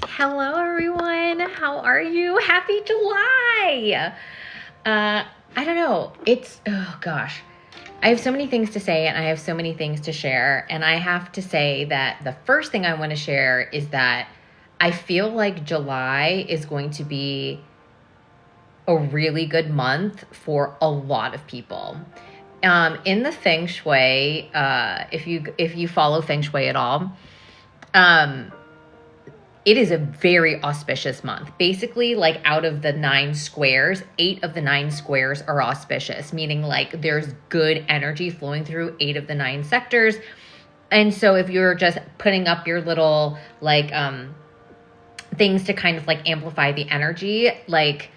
Hello, everyone. How are you? Happy July. I don't know. Oh gosh. I have so many things to say and I have so many things to share. And I have to say that the first thing I want to share is that I feel like July is going to be a really good month for a lot of people. In the Feng Shui, if you follow Feng Shui at all, it is a very auspicious month. Basically, like out of the 9 squares, 8 of the 9 squares are auspicious, meaning like there's good energy flowing through 8 of the 9 sectors. And so if you're just putting up your little like things to kind of like amplify the energy, like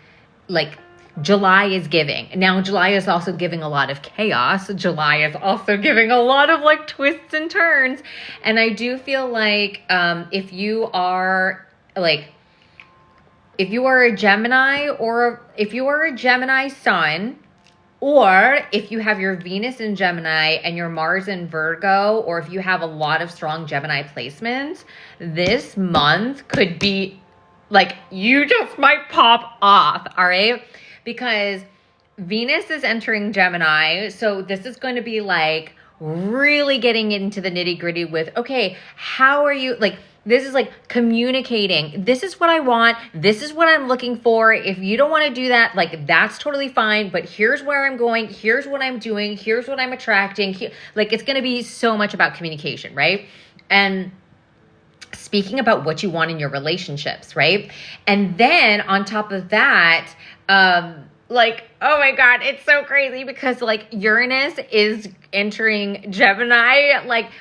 July is giving. Now, July is also giving a lot of chaos. July is also giving a lot of like twists and turns. And I do feel like if you are a Gemini, or if you are a Gemini sun, or if you have your Venus in Gemini and your Mars in Virgo, or if you have a lot of strong Gemini placements, this month could be like, you just might pop off, all right? Because Venus is entering Gemini. So this is going to be like really getting into the nitty gritty with, okay, how are you, like, this is like communicating. This is what I want. This is what I'm looking for. If you don't want to do that, like, that's totally fine. But here's where I'm going. Here's what I'm doing. Here's what I'm attracting. Like, it's going to be so much about communication, right? And speaking about what you want in your relationships, right? And then on top of that, like, oh my God, it's so crazy because like Uranus is entering Gemini. Like,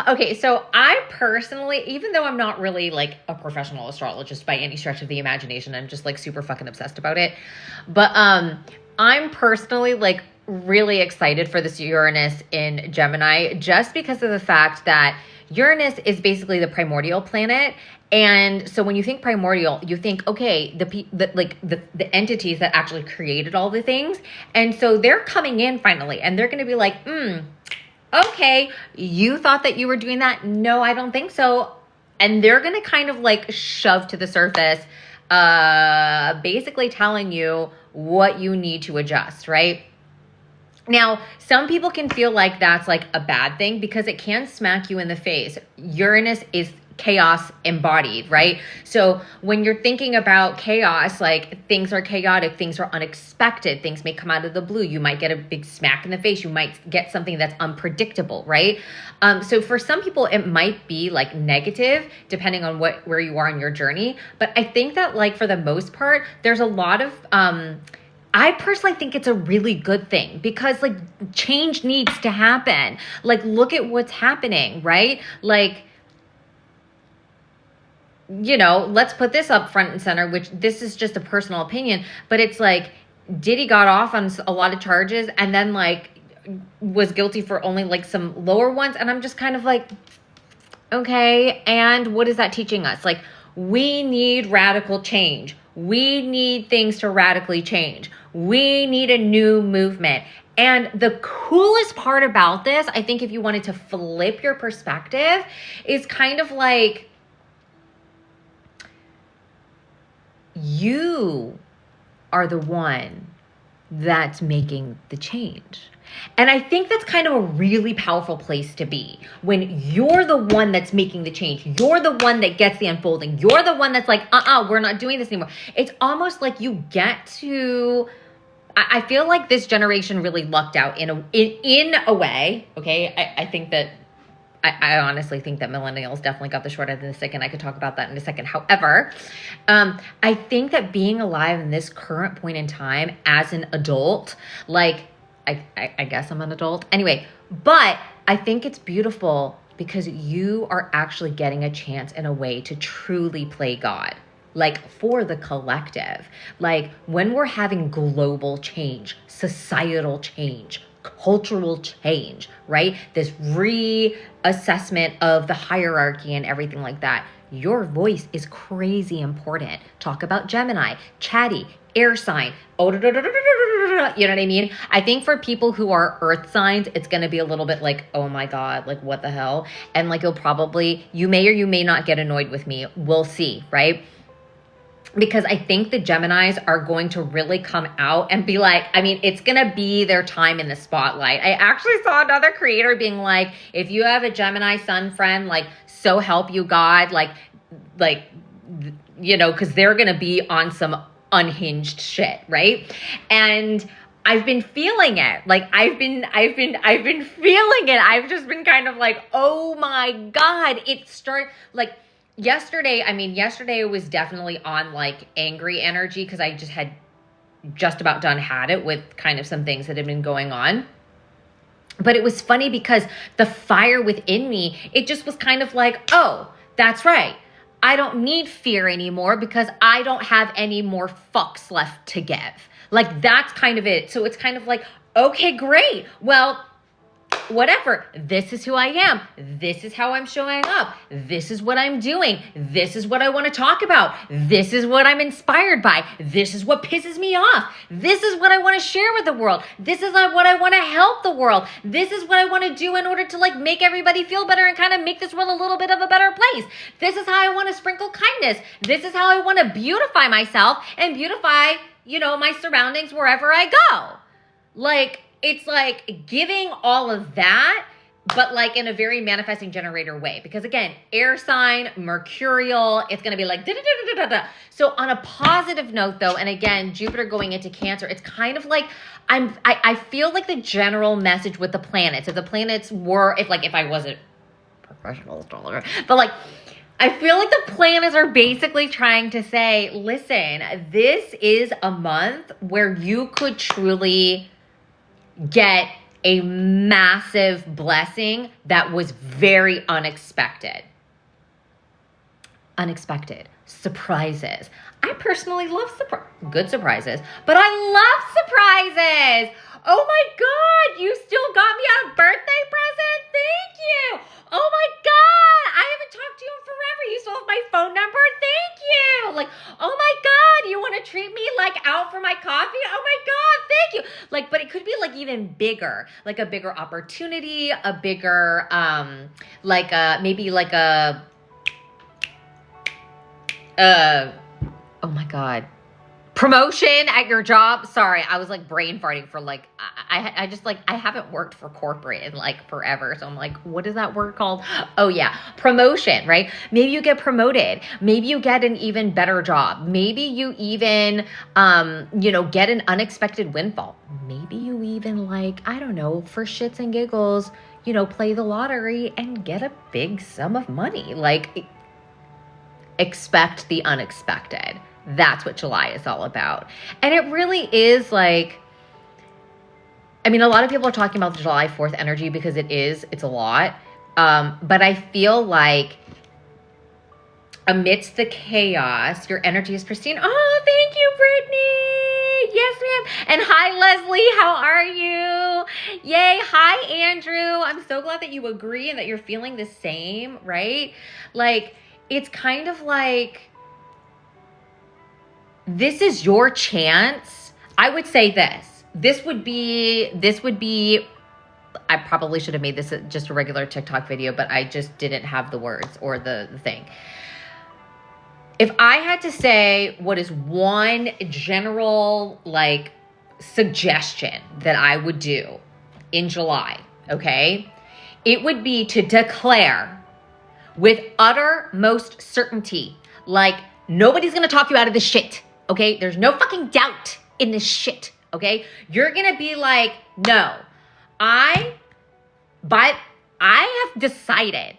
okay, so I personally, even though I'm not really like a professional astrologist by any stretch of the imagination, I'm just like super fucking obsessed about it. But I'm personally like really excited for this Uranus in Gemini, just because of the fact that Uranus is basically the primordial planet. And so when you think primordial, you think, okay, the entities that actually created all the things. And so they're coming in finally, and they're going to be like, okay, you thought that you were doing that? No, I don't think so. And they're going to kind of like shove to the surface, basically telling you what you need to adjust, right? Now, some people can feel like that's like a bad thing because it can smack you in the face. Uranus is chaos embodied, right? So when you're thinking about chaos, like things are chaotic, things are unexpected, things may come out of the blue. You might get a big smack in the face. You might get something that's unpredictable, right? So for some people, it might be like negative depending on where you are in your journey. But I think that like for the most part, there's a lot of, I personally think it's a really good thing because like change needs to happen. Like, look at what's happening, right? Like, you know, let's put this up front and center, which this is just a personal opinion, but it's like Diddy got off on a lot of charges and then like was guilty for only like some lower ones. And I'm just kind of like, okay, and what is that teaching us? Like, we need radical change. We need things to radically change. We need a new movement. And the coolest part about this, I think if you wanted to flip your perspective, is kind of like, you are the one that's making the change. And I think that's kind of a really powerful place to be when you're the one that's making the change. You're the one that gets the unfolding. You're the one that's like, we're not doing this anymore. It's almost like you get to, I feel like this generation really lucked out in a way. Okay. I think that, I honestly think that millennials definitely got the short end of the stick, and I could talk about that in a second. However, I think that being alive in this current point in time as an adult, like, I guess I'm an adult anyway, but I think it's beautiful because you are actually getting a chance in a way to truly play God, like for the collective. Like when we're having global change, societal change, cultural change, right? This reassessment of the hierarchy and everything like that. Your voice is crazy important. Talk about Gemini, chatty, air sign, You know what I mean? I think for people who are earth signs, it's going to be a little bit like, oh my God, like what the hell? And like you may or you may not get annoyed with me. We'll see, right? Because I think the Geminis are going to really come out and be like, I mean, it's going to be their time in the spotlight. I actually saw another creator being like, if you have a Gemini sun friend, like, so help you God, like, you know, because they're going to be on some unhinged shit, right? And I've been feeling it. Like I've been feeling it. I've just been kind of like, oh my God, yesterday was definitely on like angry energy because I just had just about had it with kind of some things that had been going on. But it was funny because the fire within me, it just was kind of like, oh, that's right. I don't need fear anymore because I don't have any more fucks left to give. Like that's kind of it. So it's kind of like, okay, great. Well, whatever. This is who I am. This is how I'm showing up. This is what I'm doing. This is what I want to talk about. This is what I'm inspired by. This is what pisses me off. This is what I want to share with the world. This is what I want to help the world. This is what I want to do in order to like make everybody feel better and kind of make this world a little bit of a better place. This is how I want to sprinkle kindness. This is how I want to beautify myself and beautify, you know, my surroundings wherever I go. Like, it's like giving all of that, but like in a very manifesting generator way. Because again, air sign, mercurial, it's going to be like da-da-da-da-da-da. So on a positive note though, and again, Jupiter going into Cancer, it's kind of like I feel like the general message with the planets, if the planets were, if I wasn't a professional astrologer, but like, I feel like the planets are basically trying to say, listen, this is a month where you could truly get a massive blessing that was very unexpected. Unexpected. Surprises. I personally love good surprises, but I love surprises. Oh my God, you still got me a birthday present? Thank you. Oh my God, I haven't talked to you in forever. You still have my phone number? Thank you. Like, oh my God, you want to treat me like out for my coffee? Oh my God, thank you. Like, but it could be like even bigger, like a bigger opportunity, a bigger, maybe like a, oh my God, promotion at your job. Sorry, I was like brain farting for like, I just like, I haven't worked for corporate in like forever. So I'm like, what is that word called? Oh yeah, promotion, right? Maybe you get promoted. Maybe you get an even better job. Maybe you even, get an unexpected windfall. Maybe you even like, I don't know, for shits and giggles, play the lottery and get a big sum of money. Like, expect the unexpected. That's what July is all about. And it really is like, I mean, a lot of people are talking about the July 4th energy because it's a lot. But I feel like amidst the chaos, your energy is pristine. Oh, thank you, Brittany. Yes, ma'am. And hi, Leslie. How are you? Yay. Hi, Andrew. I'm so glad that you agree and that you're feeling the same, right? Like, it's kind of like, this is your chance. I would say this would be, I probably should have made this just a regular TikTok video, but I just didn't have the words or the thing. If I had to say what is one general like suggestion that I would do in July, okay, it would be to declare with uttermost certainty, like nobody's going to talk you out of this shit. Okay, there's no fucking doubt in this shit, okay? You're gonna be like, no, I have decided,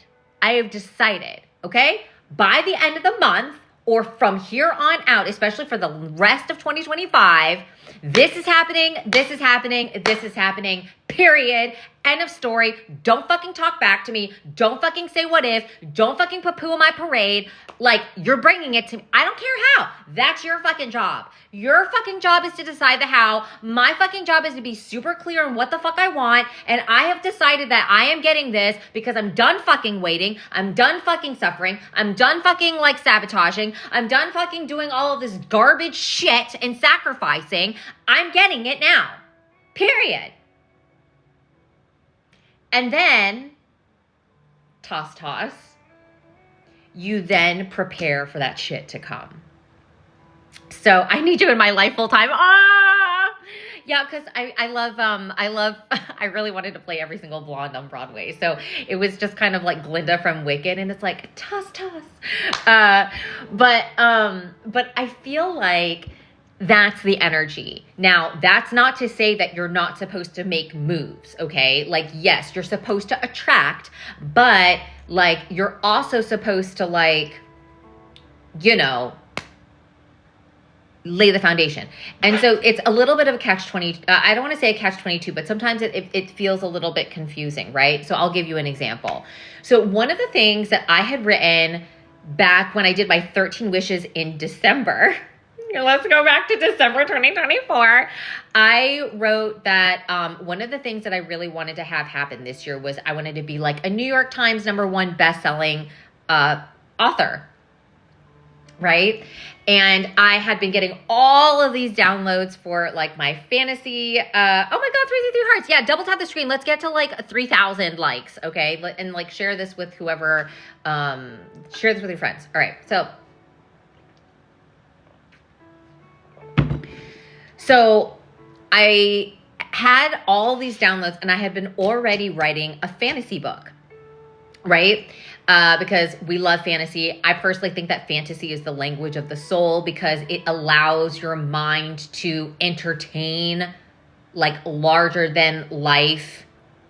okay? By the end of the month or from here on out, especially for the rest of 2025, this is happening, period, End of story. Don't fucking talk back to me. Don't fucking say what if. Don't fucking put poo in my parade. Like, you're bringing it to me. I don't care how. That's your fucking job. Your fucking job is to decide the how. My fucking job is to be super clear on what the fuck I want. And I have decided that I am getting this because I'm done fucking waiting. I'm done fucking suffering. I'm done fucking like sabotaging. I'm done fucking doing all of this garbage shit and sacrificing. I'm getting it now. Period. And then, toss. You then prepare for that shit to come. So I need you in my life full time. Yeah, because I love, I really wanted to play every single blonde on Broadway. So it was just kind of like Glinda from Wicked, and it's like, toss. But I feel like that's the energy. Now, that's not to say that you're not supposed to make moves, okay? Like, yes, you're supposed to attract, but like, you're also supposed to like, you know, lay the foundation. And so it's a little bit of a catch-20. I don't want to say a catch-22, but sometimes it feels a little bit confusing, right? So I'll give you an example. So one of the things that I had written back when I did my 13 wishes in December, let's go back to December 2024. I wrote that one of the things that I really wanted to have happen this year was I wanted to be like a New York Times #1 best-selling author, right? And I had been getting all of these downloads for like my fantasy. Oh my God, 333 hearts. Yeah, double tap the screen. Let's get to like 3,000 likes, okay? And like share this with whoever, share this with your friends. All right, So I had all these downloads and I had been already writing a fantasy book, right? Because we love fantasy. I personally think that fantasy is the language of the soul because it allows your mind to entertain like larger than life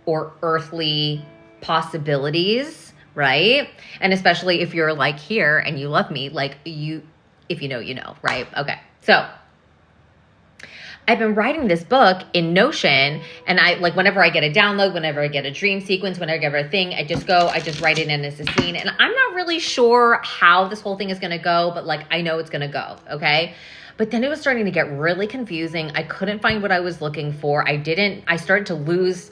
or earthly possibilities, right? And especially if you're like here and you love me, like if you know, you know, right? Okay. So I've been writing this book in Notion, and I like whenever I get a download, whenever I get a dream sequence, whenever I get a thing, I just write it in as a scene. And I'm not really sure how this whole thing is going to go, but like I know it's going to go, okay? But then it was starting to get really confusing. I couldn't find what I was looking for. I started to lose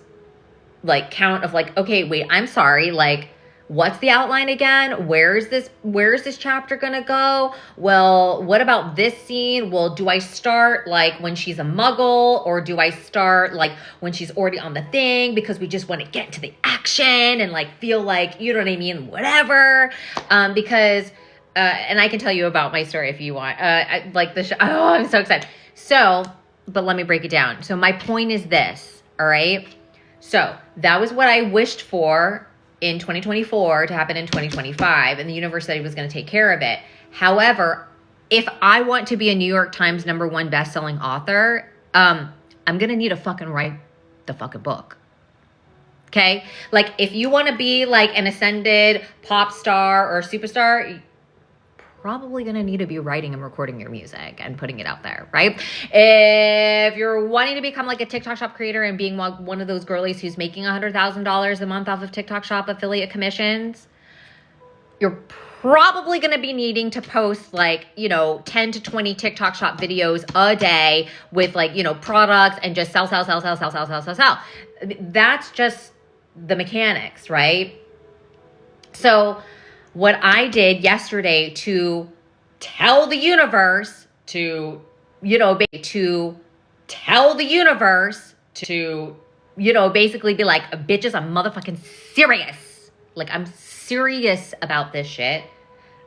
like count of like, okay, wait, I'm sorry, like what's the outline again? Where is this chapter gonna go? Well, what about this scene? Well, do I start like when she's a muggle, or do I start like when she's already on the thing because we just want to get to the action and like feel like, you know what I mean, whatever. Because and I can tell you about my story if you want. I'm so excited. So, but let me break it down. So my point is this, all right? So that was what I wished for in 2024 to happen in 2025, and the universe said he was going to take care of it. However, if I want to be a New York Times #1 best-selling author, I'm going to need to fucking write the fucking book. Okay? Like, if you want to be like an ascended pop star or superstar, you're probably going to need to be writing and recording your music and putting it out there, right? If you're wanting to become like a TikTok shop creator and being one of those girlies who's making $100,000 a month off of TikTok shop affiliate commissions, you're probably going to be needing to post like, 10 to 20 TikTok shop videos a day with like, products and just sell. That's just the mechanics, right? So what I did yesterday to tell the universe to basically be like, bitches, I'm motherfucking serious. Like, I'm serious about this shit.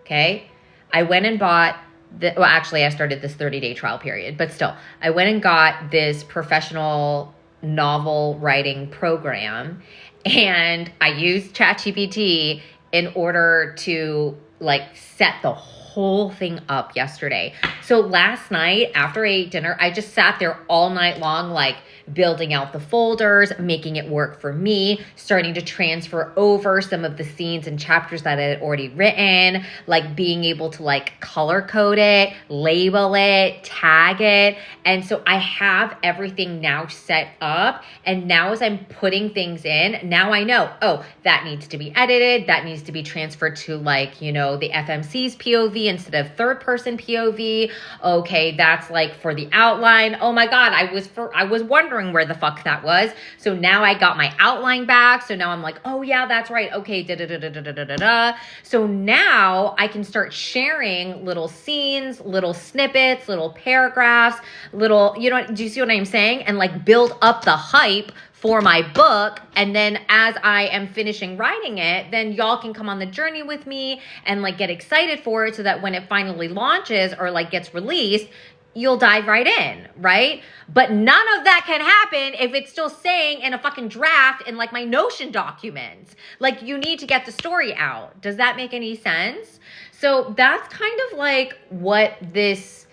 Okay. I went and bought actually I started this 30-day trial period, but still I went and got this professional novel writing program, and I used ChatGPT in order to like set the whole thing up yesterday. So last night after I ate dinner, I just sat there all night long, like building out the folders, making it work for me, starting to transfer over some of the scenes and chapters that I had already written, like being able to like color code it, label it, tag it. And so I have everything now set up. And now as I'm putting things in, now I know, oh, that needs to be edited. That needs to be transferred to like, you know, the FMC's POV instead of third person POV. Okay, that's like for the outline. Oh my God, I was wondering where the fuck that was. So now I got my outline back. So now I'm like, oh yeah, that's right. Okay, da-da-da-da-da-da-da-da. So now I can start sharing little scenes, little snippets, little paragraphs, little, you know, do you see what I'm saying? And like build up the hype for my book. And then as I am finishing writing it, then y'all can come on the journey with me and like get excited for it so that when it finally launches or like gets released, you'll dive right in, right? But none of that can happen if it's still saying in a fucking draft in like my Notion documents. Like you need to get the story out. Does that make any sense? So that's kind of like what this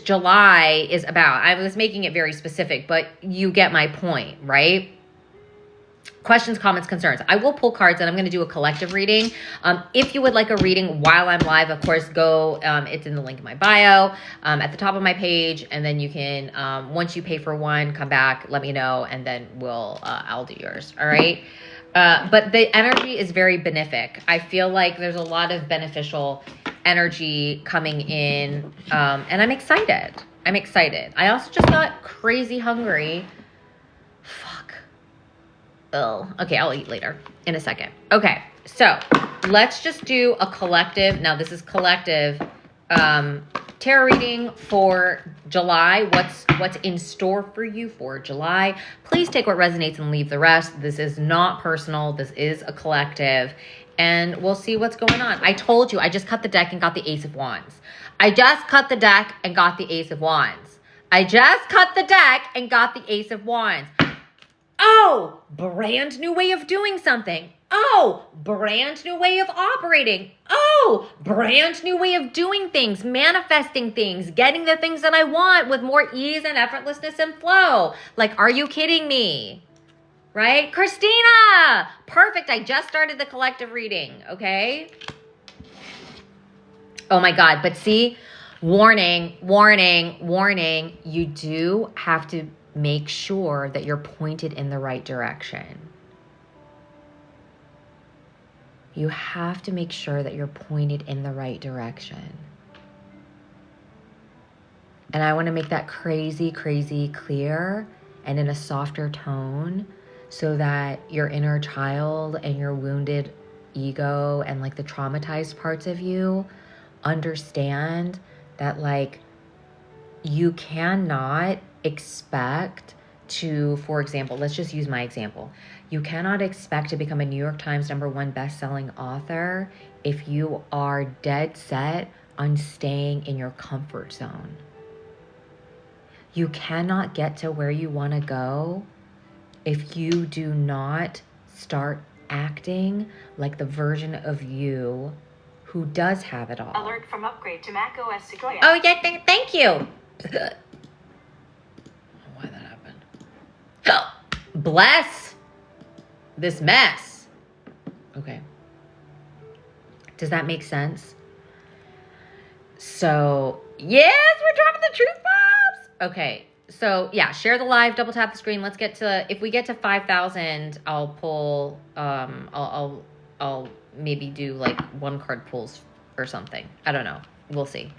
July is about. I was making it very specific, but you get my point, right? Questions, comments, concerns. I will pull cards and I'm going to do a collective reading. If you would like a reading while I'm live, of course, go, it's in the link in my bio, at the top of my page. And then you can, once you pay for one, come back, let me know, and then I'll do yours. All right. But the energy is very benefic. I feel like there's a lot of beneficial energy coming in. And I'm excited. I also just got crazy hungry. Fuck. Oh, okay. I'll eat later in a second. Okay. So let's just do a collective. Now this is collective, tarot reading for July. What's in store for you for July? Please take what resonates and leave the rest. This is not personal. This is a collective. And we'll see what's going on. I told you, I just cut the deck and got the Ace of Wands. Oh, brand new way of doing something. Oh, brand new way of operating. Oh, brand new way of doing things, manifesting things, getting the things that I want with more ease and effortlessness and flow. Like, are you kidding me? Right? Christina! Perfect. I just started the collective reading, okay? Oh my God. But see, warning. You do have to make sure that you're pointed in the right direction. You have to make sure that you're pointed in the right direction. And I want to make that crazy clear and in a softer tone so that your inner child and your wounded ego and like the traumatized parts of you understand that like you cannot expect to, for example, let's just use my example. You cannot expect to become a New York Times #1 best-selling author if you are dead set on staying in your comfort zone. You cannot get to where you want to go if you do not start acting like the version of you who does have it all. Alert from upgrade to Mac OS Sequoia. Oh, yeah, thank you. Why that happened. Bless this mess. Okay. Does that make sense? So, yes, we're dropping the truth bombs. Okay. So, yeah, share the live, double tap the screen. Let's get to, if we get to 5,000, I'll pull, I'll maybe do like 1 card pulls or something. I don't know. We'll see.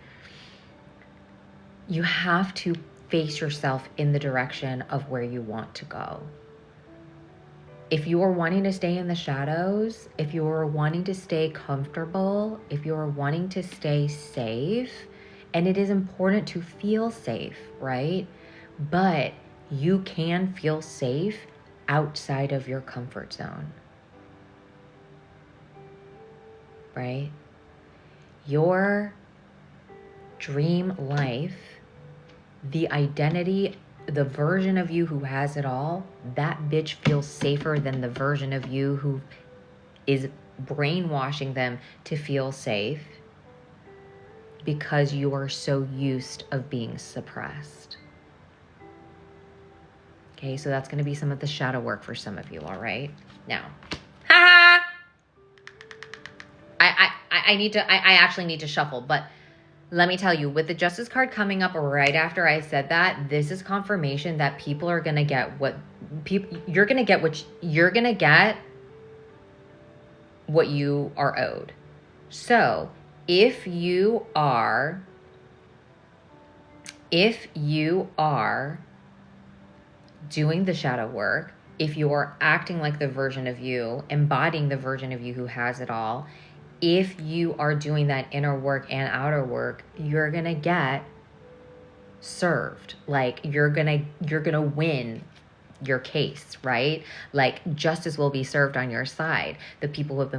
You have to face yourself in the direction of where you want to go. If you are wanting to stay in the shadows, if you are wanting to stay comfortable, if you are wanting to stay safe, and it is important to feel safe, right? But you can feel safe outside of your comfort zone, right? Your dream life, the identity, the version of you who has it all, that bitch feels safer than the version of you who is brainwashing them to feel safe. because you are so used of being suppressed. Okay, so that's going to be some of the shadow work for some of you, all right? Now, I actually need to shuffle, but let me tell you, with the Justice card coming up right after I said that, this is confirmation that people are going to get you're going to get what you are owed. So if you are doing the shadow work, if you're acting like the version of you, embodying the version of you who has it all, if you are doing that inner work and outer work, you're going to get served. Like you're going to win your case, right? Like justice will be served on your side. The people who have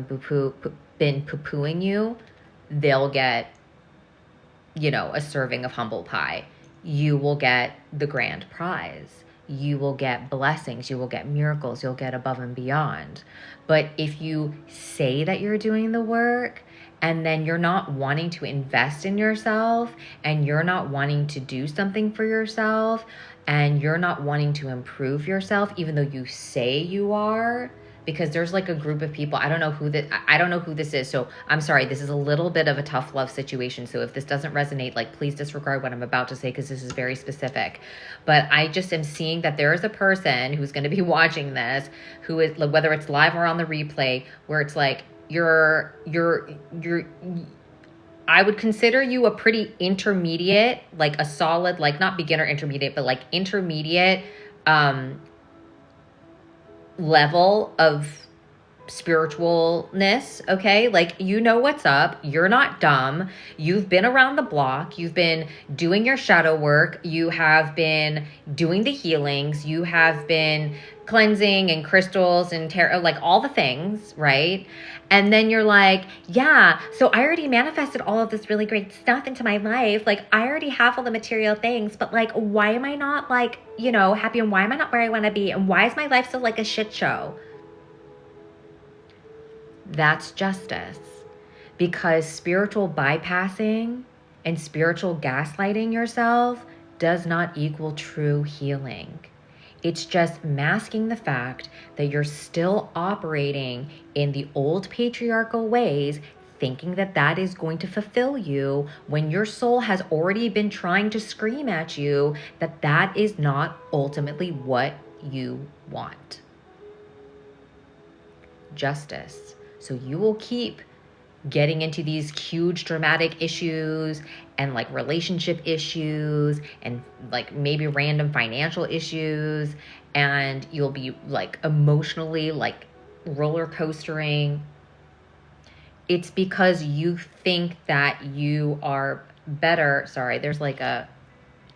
been poo-pooing you, they'll get, a serving of humble pie. You will get the grand prize. You will get blessings. You will get miracles. You'll get above and beyond. But if you say that you're doing the work and then you're not wanting to invest in yourself and you're not wanting to do something for yourself and you're not wanting to improve yourself, even though you say you are, because there's like a group of people, I don't know who this is. So I'm sorry, this is a little bit of a tough love situation. So if this doesn't resonate, like please disregard what I'm about to say, because this is very specific. But I just am seeing that there is a person who's going to be watching this, who is, whether it's live or on the replay, where it's like, I would consider you a pretty intermediate, like a solid, like not beginner intermediate, but like intermediate level of spiritualness, okay? Like, you know what's up. You're not dumb. You've been around the block. You've been doing your shadow work. You have been doing the healings. You have been cleansing and crystals and tarot, like all the things, right? And then you're like, yeah, so I already manifested all of this really great stuff into my life. Like, I already have all the material things, but like, why am I not like, happy? And why am I not where I want to be? And why is my life still like a shit show? That's justice. Because spiritual bypassing and spiritual gaslighting yourself does not equal true healing. It's just masking the fact that you're still operating in the old patriarchal ways, thinking that that is going to fulfill you when your soul has already been trying to scream at you that that is not ultimately what you want. Justice. So you will keep getting into these huge dramatic issues and like relationship issues and like maybe random financial issues, and you'll be like emotionally like roller coastering. It's because you think that you are better. Sorry, there's like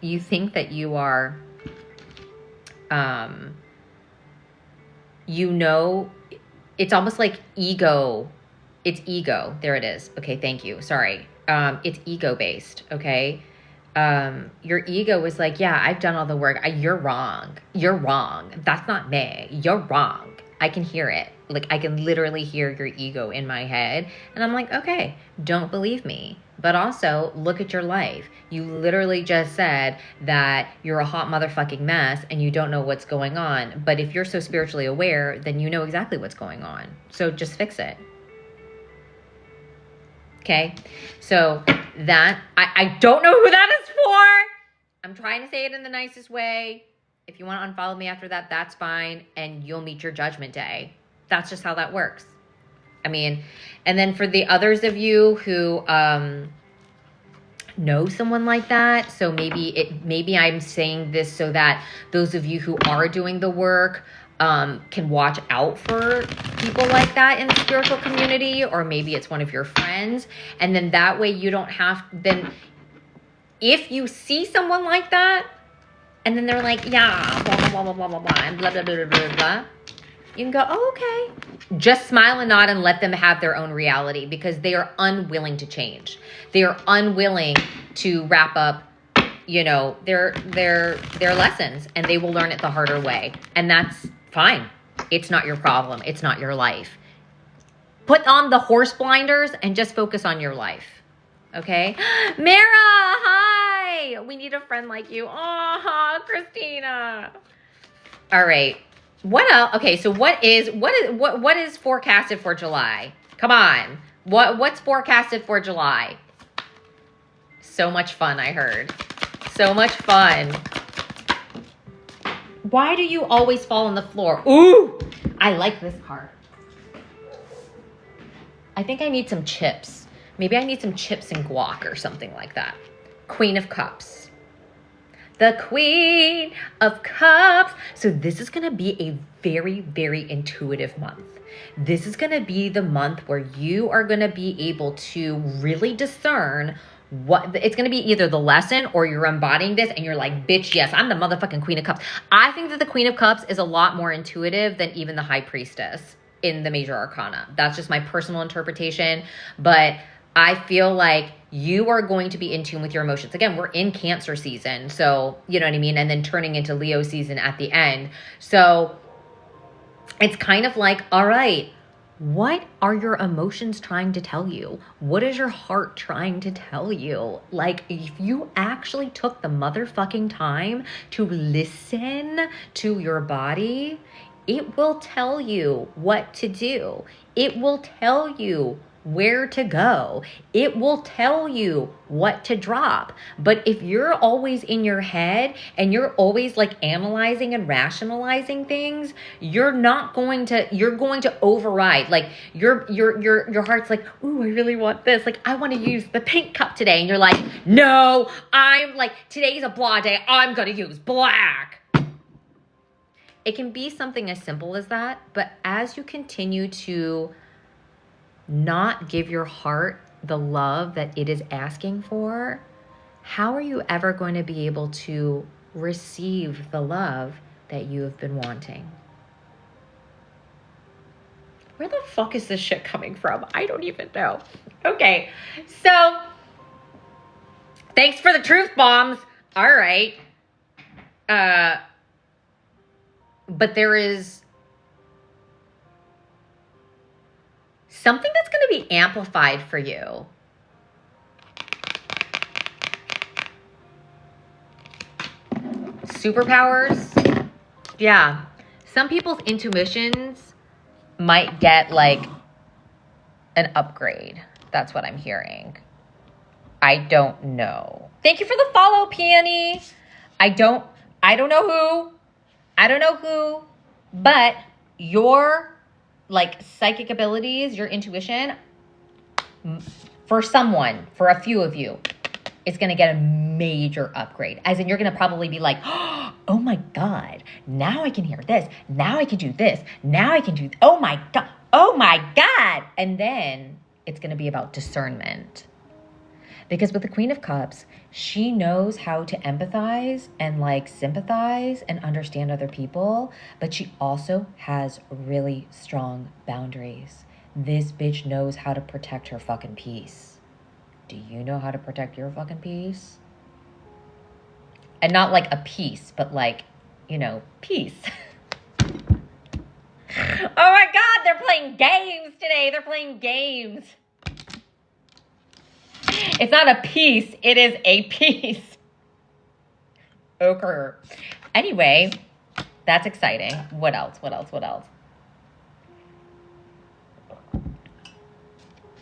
you think that you are, it's almost like ego. It's ego. There it is. Okay, thank you. Sorry. It's ego-based, okay? Your ego is like, yeah, I've done all the work. You're wrong. You're wrong. That's not me. You're wrong. I can hear it. Like, I can literally hear your ego in my head. And I'm like, okay, don't believe me. But also, look at your life. You literally just said that you're a hot motherfucking mess and you don't know what's going on. But if you're so spiritually aware, then you know exactly what's going on. So just fix it. Okay, so that, I don't know who that is for. I'm trying to say it in the nicest way. If you want to unfollow me after that, that's fine. And you'll meet your judgment day. That's just how that works. I mean, and then for the others of you who know someone like that, so maybe I'm saying this so that those of you who are doing the work can watch out for people like that in the spiritual community, or maybe it's one of your friends. And then that way you don't have, then if you see someone like that, and then they're like, yeah, blah, blah, blah, blah, blah, blah, and blah, blah, blah, blah, blah, blah, you can go, oh, okay. Just smile and nod and let them have their own reality, because they are unwilling to change. They are unwilling to wrap up, their lessons, and they will learn it the harder way. And that's fine. It's not your problem. It's not your life. Put on the horse blinders and just focus on your life. Okay. Mara, hi. We need a friend like you. Oh, Christina. All right. What else? Okay, so what is forecasted for July? Come on. What's forecasted for July? So much fun, I heard. So much fun. Why do you always fall on the floor? Ooh, I like this card. I think I need some chips. Maybe I need some chips and guac or something like that. Queen of Cups. The Queen of Cups. So this is going to be a very, very intuitive month. This is going to be the month where you are going to be able to really discern what it's going to be, either the lesson or you're embodying this and you're like, bitch, yes, I'm the motherfucking Queen of Cups. I think that the Queen of Cups is a lot more intuitive than even the High Priestess in the Major Arcana. That's just my personal interpretation. But I feel like you are going to be in tune with your emotions. Again, we're in Cancer season. So, you know what I mean? And then turning into Leo season at the end. So it's kind of like, all right, what are your emotions trying to tell you? What is your heart trying to tell you? Like, if you actually took the motherfucking time to listen to your body, it will tell you what to do. It will tell you where to go. It will tell you what to drop. But if you're always in your head and you're always like analyzing and rationalizing things, you're going to override. Like your heart's like, ooh, I really want this. Like, I want to use the pink cup today. And you're like, no, I'm like, today's a blah day. I'm going to use black. It can be something as simple as that. But as you continue to not give your heart the love that it is asking for, how are you ever going to be able to receive the love that you have been wanting? Where the fuck is this shit coming from? I don't even know. Okay, so thanks for the truth bombs. All right. But there is something that's going to be amplified for you. Superpowers. Yeah. Some people's intuitions might get like an upgrade. That's what I'm hearing. I don't know. Thank you for the follow, Peony. I don't know who, but your like psychic abilities, your intuition, for a few of you, it's going to get a major upgrade. As in, you're going to probably be like, oh my God, now I can hear this. Now I can do this. Now I can do, oh my God. And then it's going to be about discernment. Because with the Queen of Cups, she knows how to empathize and like sympathize and understand other people, but she also has really strong boundaries. This bitch knows how to protect her fucking peace. Do you know how to protect your fucking peace? And not like a piece, but like, you know, peace. Oh my God, they're playing games today. They're playing games. It's not a piece, it is a piece. Okay. Anyway, that's exciting. What else?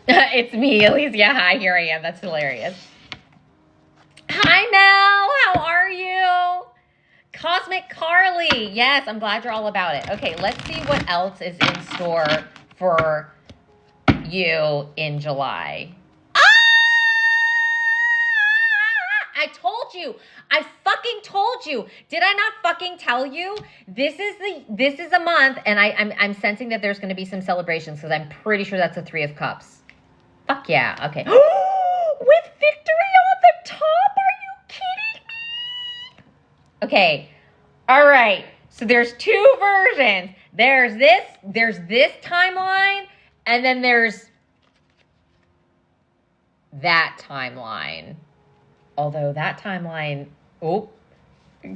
It's me, Alicia. Hi, here I am. That's hilarious. Hi, Mel. How are you? Cosmic Carly. Yes, I'm glad you're all about it. Okay, let's see what else is in store for you in July. I told you. I fucking told you. Did I not fucking tell you? This is a month, and I'm sensing that there's going to be some celebrations because I'm pretty sure that's the Three of Cups. Fuck yeah. Okay. With victory on the top? Are you kidding me? Okay. All right. So there's two versions. There's this timeline, and then there's that timeline. Although that timeline,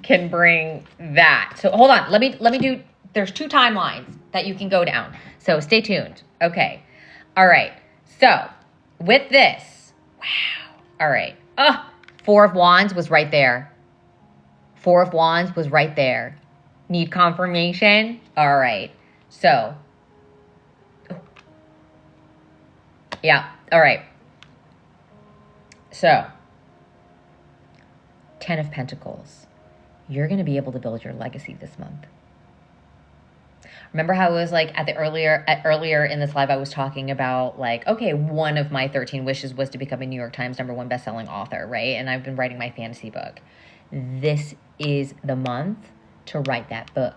can bring that. So hold on. Let me do, there's two timelines that you can go down. So stay tuned. Okay. All right. So with this, wow. All right. Four of Wands was right there. Four of Wands was right there. Need confirmation? All right. So, yeah. All right. So, 10 of Pentacles. You're going to be able to build your legacy this month. Remember how it was like earlier in this live, I was talking about like, okay, one of my 13 wishes was to become a New York Times #1 bestselling author, right? And I've been writing my fantasy book. This is the month to write that book.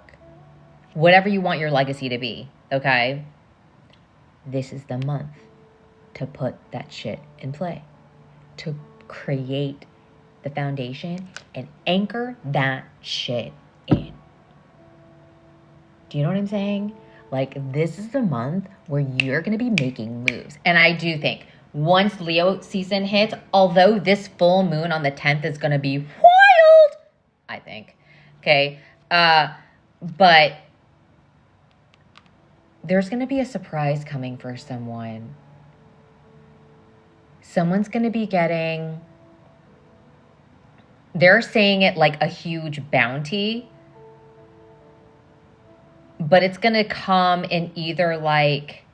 Whatever you want your legacy to be, okay? This is the month to put that shit in play, to create the foundation and anchor that shit in. Do you know what I'm saying? Like, this is the month where you're going to be making moves. And I do think once Leo season hits, although this full moon on the 10th is going to be wild, I think. Okay. But there's going to be a surprise coming for someone. Someone's going to be getting, they're saying it like a huge bounty, but it's going to come in either like,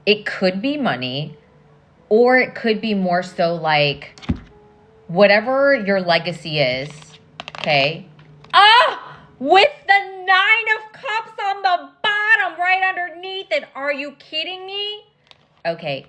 it could be money, or it could be more so like whatever your legacy is, okay? With the 9 of Cups on the bottom right underneath it. Are you kidding me? Okay.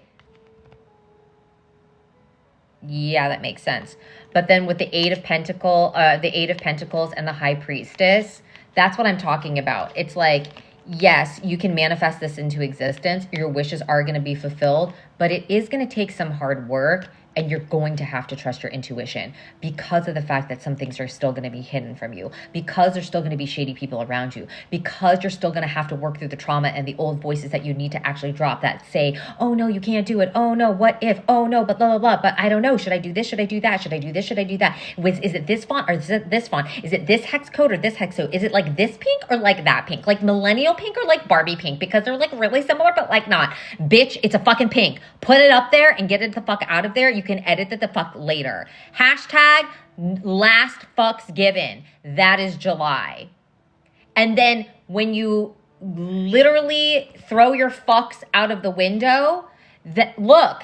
Yeah, that makes sense. But then with the 8 of Pentacles and the High Priestess, that's what I'm talking about. It's like, yes, you can manifest this into existence. Your wishes are going to be fulfilled, but it is going to take some hard work, and you're going to have to trust your intuition because of the fact that some things are still going to be hidden from you, because there's still going to be shady people around you, because you're still going to have to work through the trauma and the old voices that you need to actually drop that say, oh no, you can't do it. Oh no, what if? Oh no, but blah, blah, blah. But I don't know. Should I do this? Should I do that? Should I do this? Should I do that? Is it this font or is it this font? Is it this hex code or this hex code? Is it like this pink or like that pink? Like millennial pink or like Barbie pink? Because they're like really similar, but like not. Bitch, it's a fucking pink. Put it up there and get it the fuck out of there. You can edit it the fuck later. Hashtag last fucks given. That is July. And then when you literally throw your fucks out of the window, that look,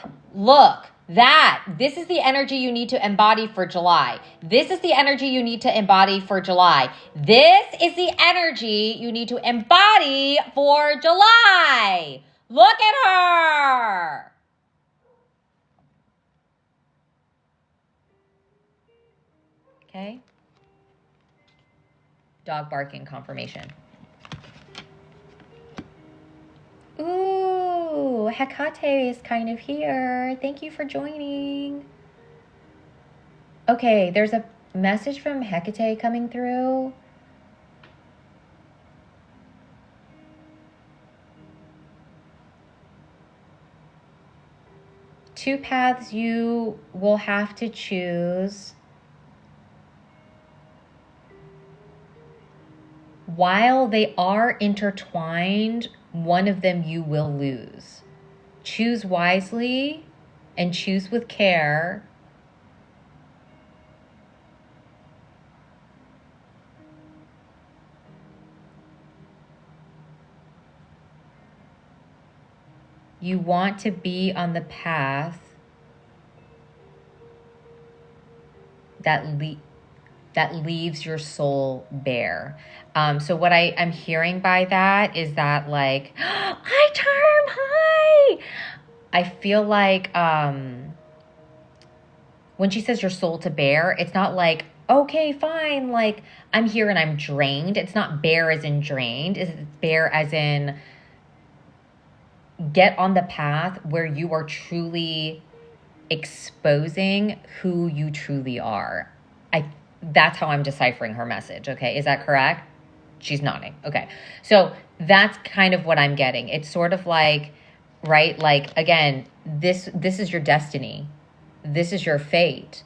this is the energy you need to embody for July. This is the energy you need to embody for July. This is the energy you need to embody for July. Look at her. Okay. Dog barking confirmation. Ooh, Hecate is kind of here. Thank you for joining. Okay, there's a message from Hecate coming through. Two paths you will have to choose. While they are intertwined, one of them you will lose. Choose wisely and choose with care. You want to be on the path that leaves your soul bare. So what I'm hearing by that is that like, hi Charm, hi! I feel like when she says your soul to bare, it's not like, okay, fine, like I'm here and I'm drained. It's not bare as in drained. It's bare as in get on the path where you are truly exposing who you truly are. That's how I'm deciphering her message. Okay. Is that correct? She's nodding. Okay. So that's kind of what I'm getting. It's sort of like, right? Like, again, this is your destiny. This is your fate.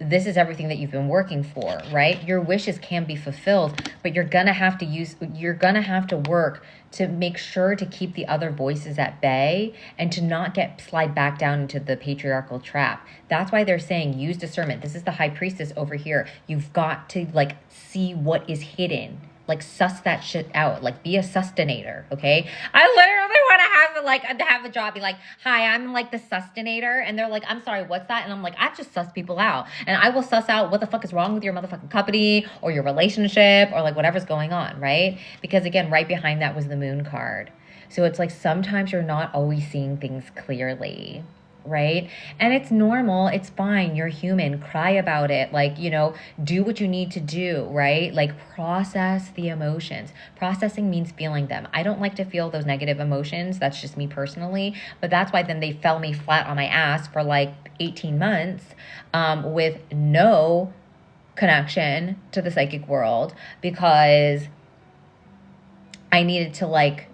this is everything that you've been working for, right? Your wishes can be fulfilled, but you're going to have to work to make sure to keep the other voices at bay and to not slide back down into the patriarchal trap. That's why they're saying use discernment. This is the high priestess over here. You've got to like see what is hidden. Like suss that shit out. Like be a sustinator, okay? I literally want to have a job. Be like, hi, I'm like the sustinator, and they're like, I'm sorry, what's that? And I'm like, I just suss people out, and I will suss out what the fuck is wrong with your motherfucking company or your relationship or like whatever's going on, right? Because again, right behind that was the moon card. So it's like sometimes you're not always seeing things clearly. Right? And it's normal. It's fine. You're human. Cry about it. Like, you know, do what you need to do, right? Like process the emotions. Processing means feeling them. I don't like to feel those negative emotions. That's just me personally. But that's why then they fell me flat on my ass for like 18 months with no connection to the psychic world because I needed to like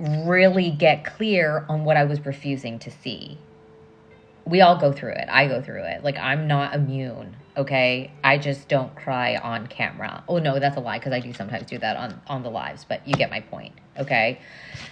really get clear on what I was refusing to see. We all go through it. I go through it. Like, I'm not immune, okay? I just don't cry on camera. Oh, no, that's a lie because I do sometimes do that on the lives, but you get my point, okay?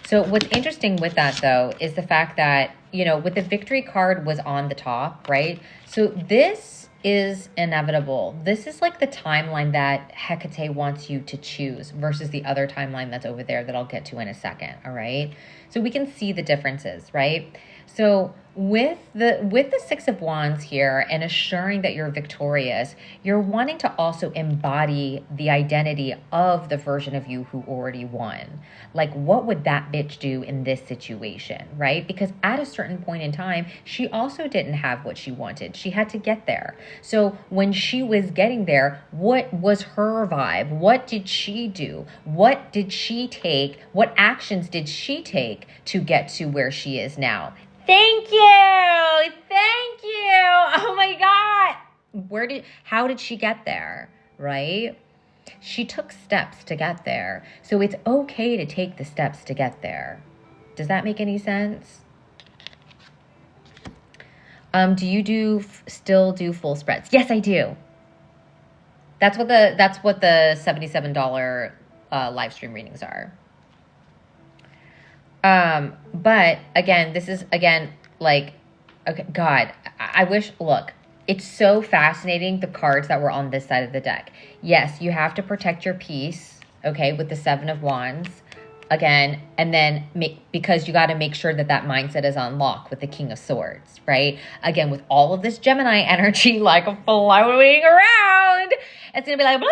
So what's interesting with that, though, is the fact that, you know, with the victory card was on the top, right? So this is inevitable. This is like the timeline that Hecate wants you to choose versus the other timeline that's over there that I'll get to in a second, all right? So we can see the differences, right? So with the Six of Wands here and assuring that you're victorious, you're wanting to also embody the identity of the version of you who already won. Like, what would that bitch do in this situation, right? Because at a certain point in time, she also didn't have what she wanted. She had to get there. So when she was getting there, what was her vibe? What did she do? What did she take? What actions did she take to get to where she is now? Thank you. Thank you. Oh my God. How did she get there? Right? She took steps to get there. So it's okay to take the steps to get there. Does that make any sense? Do you still do full spreads? Yes, I do. That's what the $77 live stream readings are. But again, this is like, okay, God, I wish, look, it's so fascinating, the cards that were on this side of the deck. Yes, you have to protect your peace, okay, with the Seven of Wands, again, and then because you got to make sure that mindset is on lock with the King of Swords, right? Again, with all of this Gemini energy, like flowing around, it's going to be like,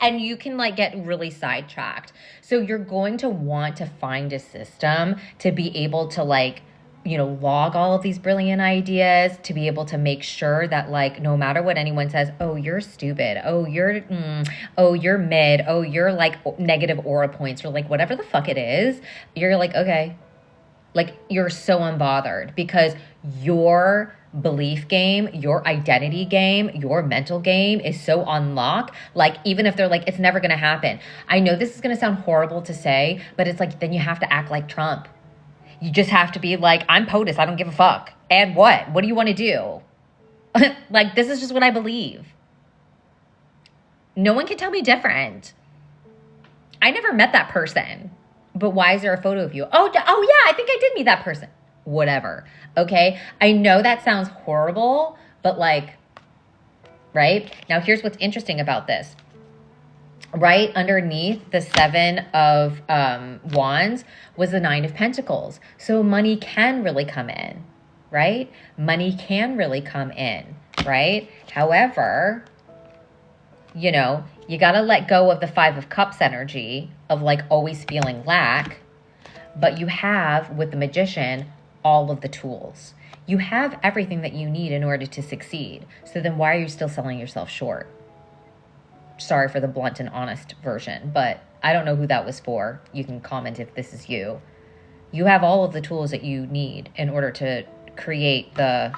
and you can like get really sidetracked. So you're going to want to find a system to be able to like, you know, log all of these brilliant ideas, to be able to make sure that like, no matter what anyone says, oh, you're stupid. Oh, you're mid. Oh, you're like negative aura points or like whatever the fuck it is. You're like, okay, like you're so unbothered because your belief game, your identity game, your mental game is so on lock. Like, even if they're like, it's never going to happen. I know this is going to sound horrible to say, but it's like, then you have to act like Trump. You just have to be like, I'm POTUS. I don't give a fuck. And what? What do you want to do? Like, this is just what I believe. No one can tell me different. I never met that person. But why is there a photo of you? Oh yeah, I think I did meet that person. Whatever. Okay? I know that sounds horrible, but like, right? Now, here's what's interesting about this. Right underneath the Seven of Wands was the Nine of Pentacles. So money can really come in, right? Money can really come in, right? However, you know, you got to let go of the Five of Cups energy of like always feeling lack. But you have, with the Magician, all of the tools. You have everything that you need in order to succeed. So then why are you still selling yourself short? Sorry for the blunt and honest version, but I don't know who that was for. You can comment if this is you. You have all of the tools that you need in order to create the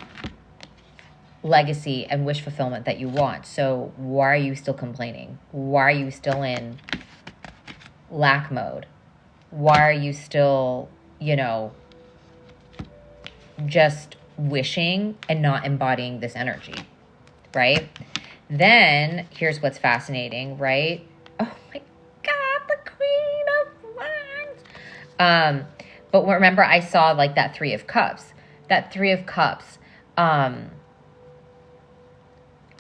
legacy and wish fulfillment that you want. So why are you still complaining? Why are you still in lack mode? Why are you still, you know, just wishing and not embodying this energy, right? Then here's what's fascinating, right? Oh my God, the Queen of Wands. But remember, I saw like that Three of Cups. That Three of Cups.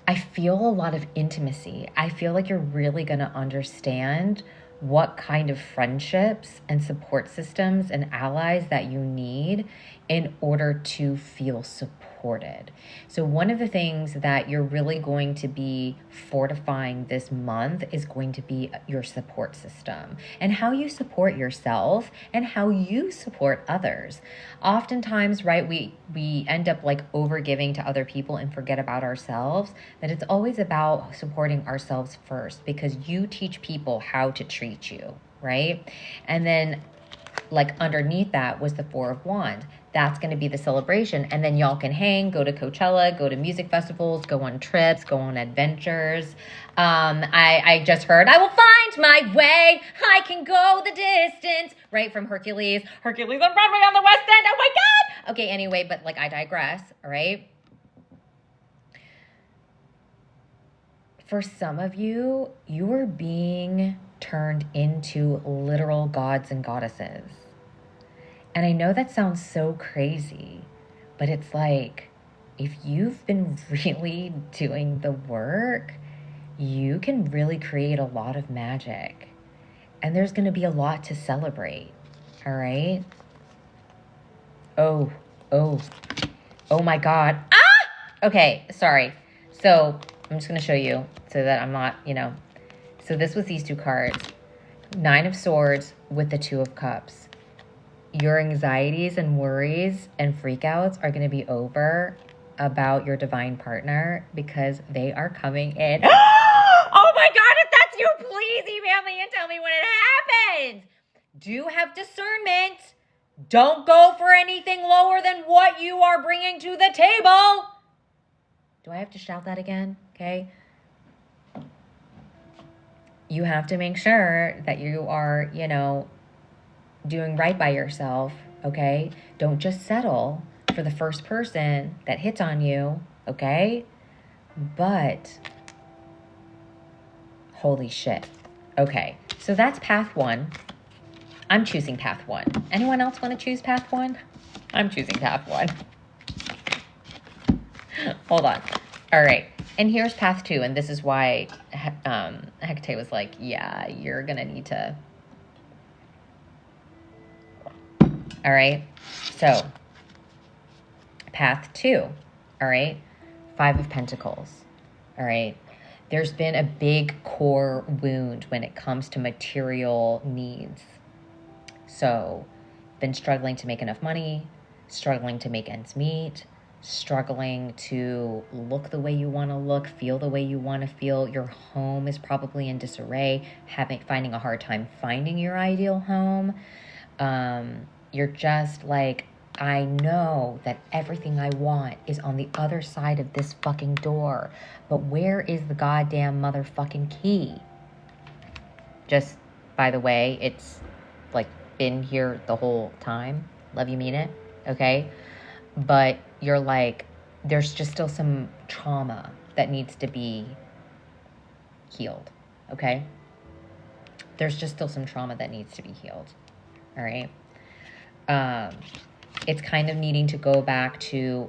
I feel a lot of intimacy. I feel like you're really going to understand what kind of friendships and support systems and allies that you need in order to feel supported. So one of the things that you're really going to be fortifying this month is going to be your support system and how you support yourself and how you support others. Oftentimes, right, we end up like overgiving to other people and forget about ourselves, that it's always about supporting ourselves first, because you teach people how to treat you, right? And then like underneath that was the Four of Wands. That's going to be the celebration. And then y'all can hang, go to Coachella, go to music festivals, go on trips, go on adventures. I just heard, I will find my way. I can go the distance. Right, from Hercules. Hercules on Broadway on the West End. Oh my God. Okay, anyway, but like I digress, all right? For some of you, you are being turned into literal gods and goddesses. And I know that sounds so crazy, but it's like, if you've been really doing the work, you can really create a lot of magic. And there's going to be a lot to celebrate, all right? Oh my God. Ah! Okay, sorry. So I'm just going to show you so that I'm not, So this was these two cards. Nine of Swords with the Two of Cups. Your anxieties and worries and freakouts are going to be over about your divine partner, because they are coming in. Oh my God, if that's you, please email me and tell me when it happens. Do have discernment. Don't go for anything lower than what you are bringing to the table. Do I have to shout that again? Okay. You have to make sure that you are, doing right by yourself, okay? Don't just settle for the first person that hits on you, okay? But, holy shit. Okay, so that's path one. I'm choosing path one. Anyone else want to choose path one? I'm choosing path one. Hold on. All right, and here's path two, and this is why Hecate was like, yeah, you're going to need to... All right, so path two, all right, Five of Pentacles, all right. There's been a big core wound when it comes to material needs. So, been struggling to make enough money, struggling to make ends meet, struggling to look the way you want to look, feel the way you want to feel. Your home is probably in disarray, finding a hard time finding your ideal home. You're just like, I know that everything I want is on the other side of this fucking door, but where is the goddamn motherfucking key? Just, by the way, it's like been here the whole time. Love you, mean it, okay? But you're like, there's just still some trauma that needs to be healed, okay? There's just still some trauma that needs to be healed, all right? It's kind of needing to go back to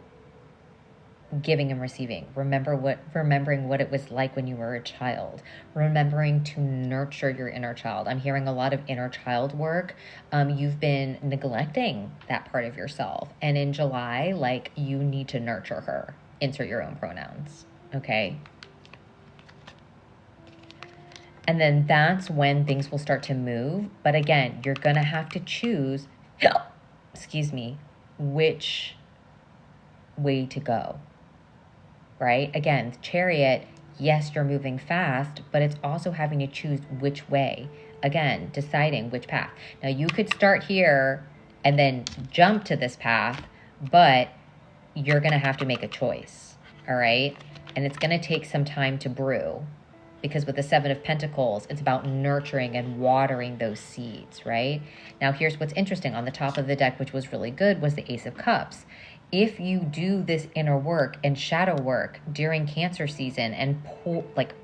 giving and receiving. Remembering what it was like when you were a child. Remembering to nurture your inner child. I'm hearing a lot of inner child work. You've been neglecting that part of yourself. And in July, like, you need to nurture her. Insert your own pronouns. Okay? And then that's when things will start to move. But again, you're going to have to choose, which way to go, right? Again, Chariot, yes, you're moving fast, but it's also having to choose which way. Again, deciding which path. Now, you could start here and then jump to this path, but you're going to have to make a choice, all right? And it's going to take some time to brew, because with the Seven of Pentacles, it's about nurturing and watering those seeds, right? Now, here's what's interesting. On the top of the deck, which was really good, was the Ace of Cups. if you do this inner work and shadow work during Cancer season and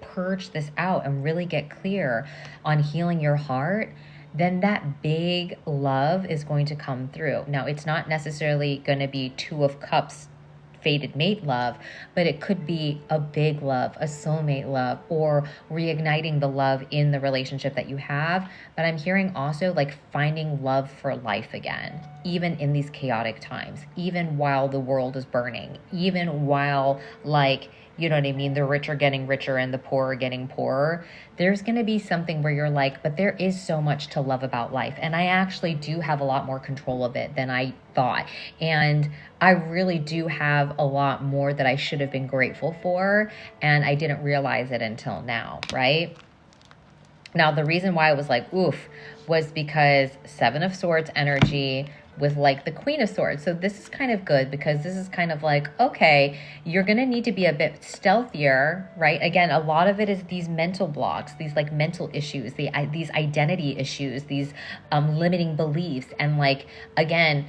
purge this out and really get clear on healing your heart, then that big love is going to come through. Now, it's not necessarily going to be Two of Cups fated mate love, but it could be a big love, a soulmate love, or reigniting the love in the relationship that you have. But I'm hearing also like finding love for life again, even in these chaotic times, even while the world is burning, even while like, you know what I mean, the rich are getting richer and the poor are getting poorer. There's going to be something where you're like, but there is so much to love about life. And I actually do have a lot more control of it than I thought. And I really do have a lot more that I should have been grateful for. And I didn't realize it until now, right? Now, the reason why I was like, oof, was because Seven of Swords energy with like the Queen of Swords. So this is kind of good because this is kind of like, okay, you're going to need to be a bit stealthier, right? Again, a lot of it is these mental blocks, these like mental issues, these identity issues, these limiting beliefs. And like, again,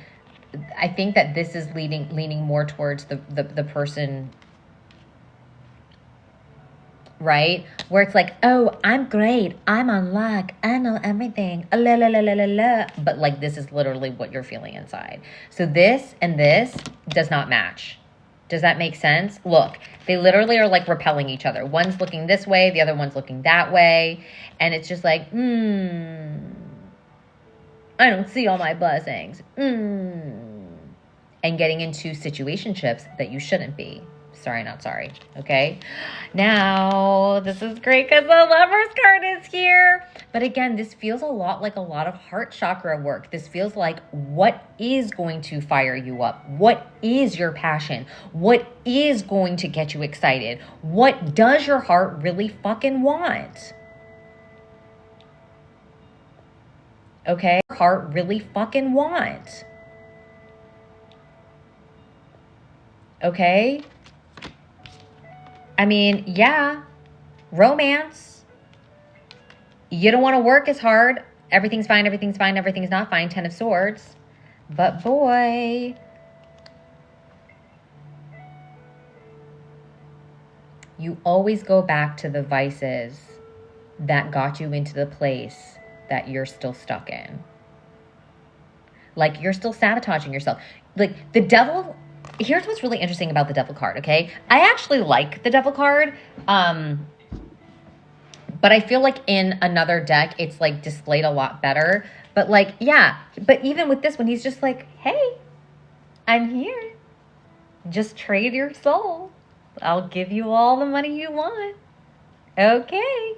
I think that this is leaning more towards the person, right? Where it's like, oh, I'm great. I'm on luck. I know everything. La, la, la, la, la, la. But like, this is literally what you're feeling inside. So this and this does not match. Does that make sense? Look, they literally are like repelling each other. One's looking this way. The other one's looking that way. And it's just like, I don't see all my blessings. And getting into situationships that you shouldn't be. Sorry, not sorry. Okay. Now, this is great because the Lover's card is here. But again, this feels a lot like a lot of heart chakra work. This feels like what is going to fire you up? What is your passion? What is going to get you excited? What does your heart really fucking want? Okay? Heart really fucking want. Okay? I mean, yeah, romance. You don't want to work as hard. Everything's fine, everything's fine, everything's not fine. 10 of Swords. But boy, you always go back to the vices that got you into the place that you're still stuck in. Like, you're still sabotaging yourself. Like, the devil... Here's what's really interesting about the Devil card, okay? I actually like the Devil card, but I feel like in another deck, it's like displayed a lot better. But like, yeah, but even with this one, he's just like, hey, I'm here. Just trade your soul. I'll give you all the money you want. Okay.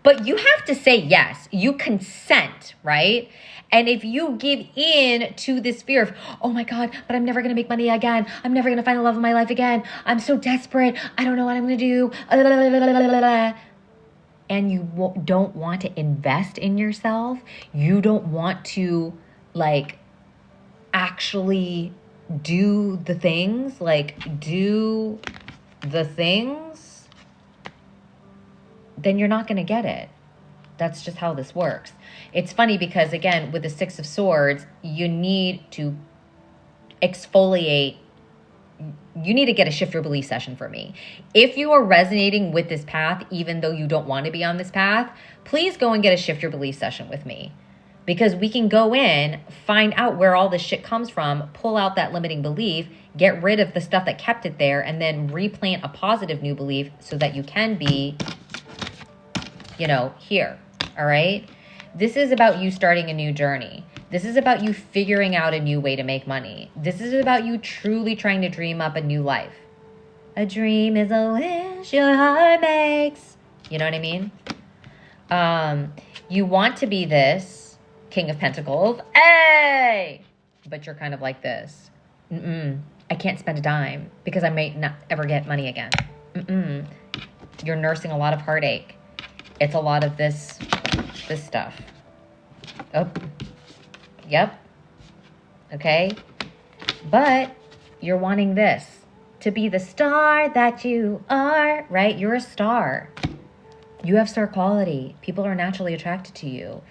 But you have to say yes. You consent, right? And if you give in to this fear of, oh my God, but I'm never going to make money again. I'm never going to find the love of my life again. I'm so desperate. I don't know what I'm going to do. And you don't want to invest in yourself. You don't want to like actually do the things, then you're not going to get it. That's just how this works. It's funny because, again, with the Six of Swords, you need to exfoliate. You need to get a shift your belief session for me. If you are resonating with this path, even though you don't want to be on this path, please go and get a shift your belief session with me. Because we can go in, find out where all this shit comes from, pull out that limiting belief, get rid of the stuff that kept it there, and then replant a positive new belief so that you can be, you know, here. All right? This is about you starting a new journey. This is about you figuring out a new way to make money. This is about you truly trying to dream up a new life. A dream is a wish your heart makes. You know what I mean? You want to be this King of Pentacles. Hey! But you're kind of like this. I can't spend a dime because I may not ever get money again. You're nursing a lot of heartache. It's a lot of this stuff. Oh, yep. Okay. But you're wanting this to be the star that you are, right? You're a star. You have star quality. People are naturally attracted to you.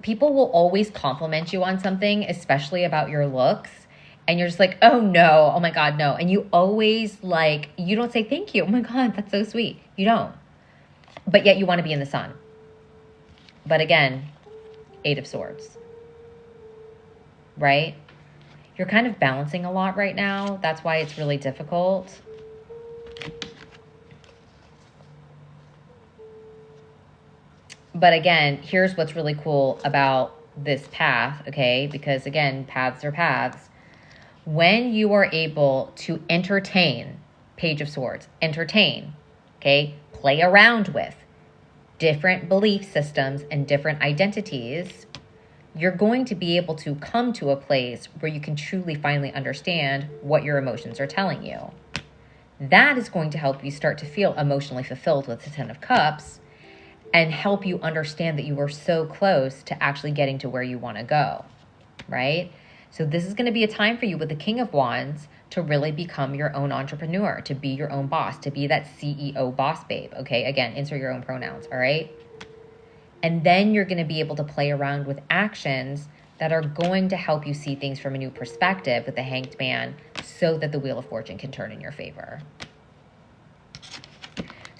People will always compliment you on something, especially about your looks. And you're just like, oh no, oh my God, no. And you always like, you don't say thank you. Oh my God, that's so sweet. You don't. But yet you want to be in the sun. But again, 8 of Swords. Right? You're kind of balancing a lot right now. That's why it's really difficult. But again, here's what's really cool about this path, okay? Because again, paths are paths. When you are able to entertain, Page of Swords, entertain, okay? Play around with different belief systems and different identities, you're going to be able to come to a place where you can truly finally understand what your emotions are telling you. That is going to help you start to feel emotionally fulfilled with the 10 of Cups and help you understand that you are so close to actually getting to where you want to go, right? So this is going to be a time for you with the King of Wands to really become your own entrepreneur, to be your own boss, to be that CEO boss babe, okay? Again, insert your own pronouns, all right? And then you're going to be able to play around with actions that are going to help you see things from a new perspective with the Hanged Man so that the Wheel of Fortune can turn in your favor.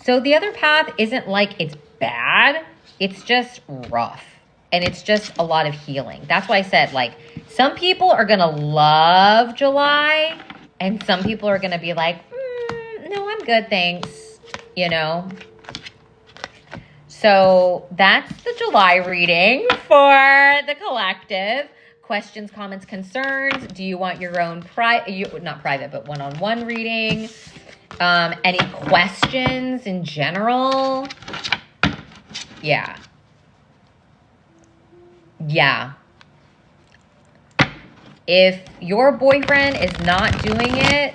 So the other path isn't like it's bad. It's just rough. And it's just a lot of healing. That's why I said, like, some people are going to love July and some people are going to be like, no, I'm good, thanks, you know? So that's the July reading for the collective. Questions, comments, concerns. Do you want your own not private, but one-on-one reading? Any questions in general? Yeah. Yeah. If your boyfriend is not doing it,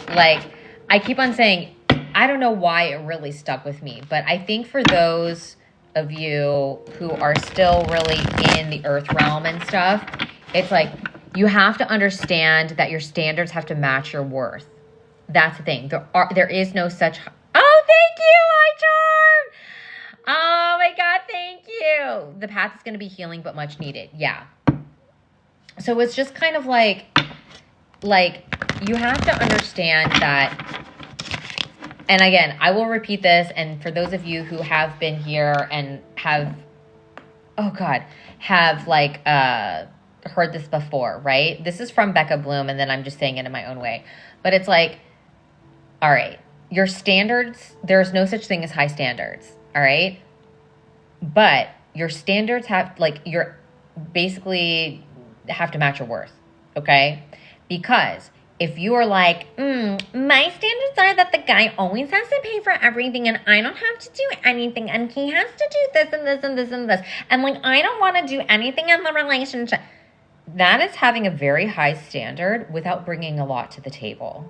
like, I keep on saying, I don't know why it really stuck with me, but I think for those of you who are still really in the earth realm and stuff, it's like, you have to understand that your standards have to match your worth. That's the thing. There is no such... Oh, thank you, Hi Charm! Oh my God, thank you. The path is going to be healing, but much needed. Yeah. So it's just kind of like you have to understand that, and again, I will repeat this, and for those of you who have been here and have, oh God, have like heard this before, right? This is from Becca Bloom, and then I'm just saying it in my own way. But it's like, all right, your standards, there's no such thing as high standards, all right? But your standards have, like, you're basically have to match your worth, okay? Because if you are like, my standards are that the guy always has to pay for everything and I don't have to do anything and he has to do this and this and this and this, and like, I don't want to do anything in the relationship. That is having a very high standard without bringing a lot to the table,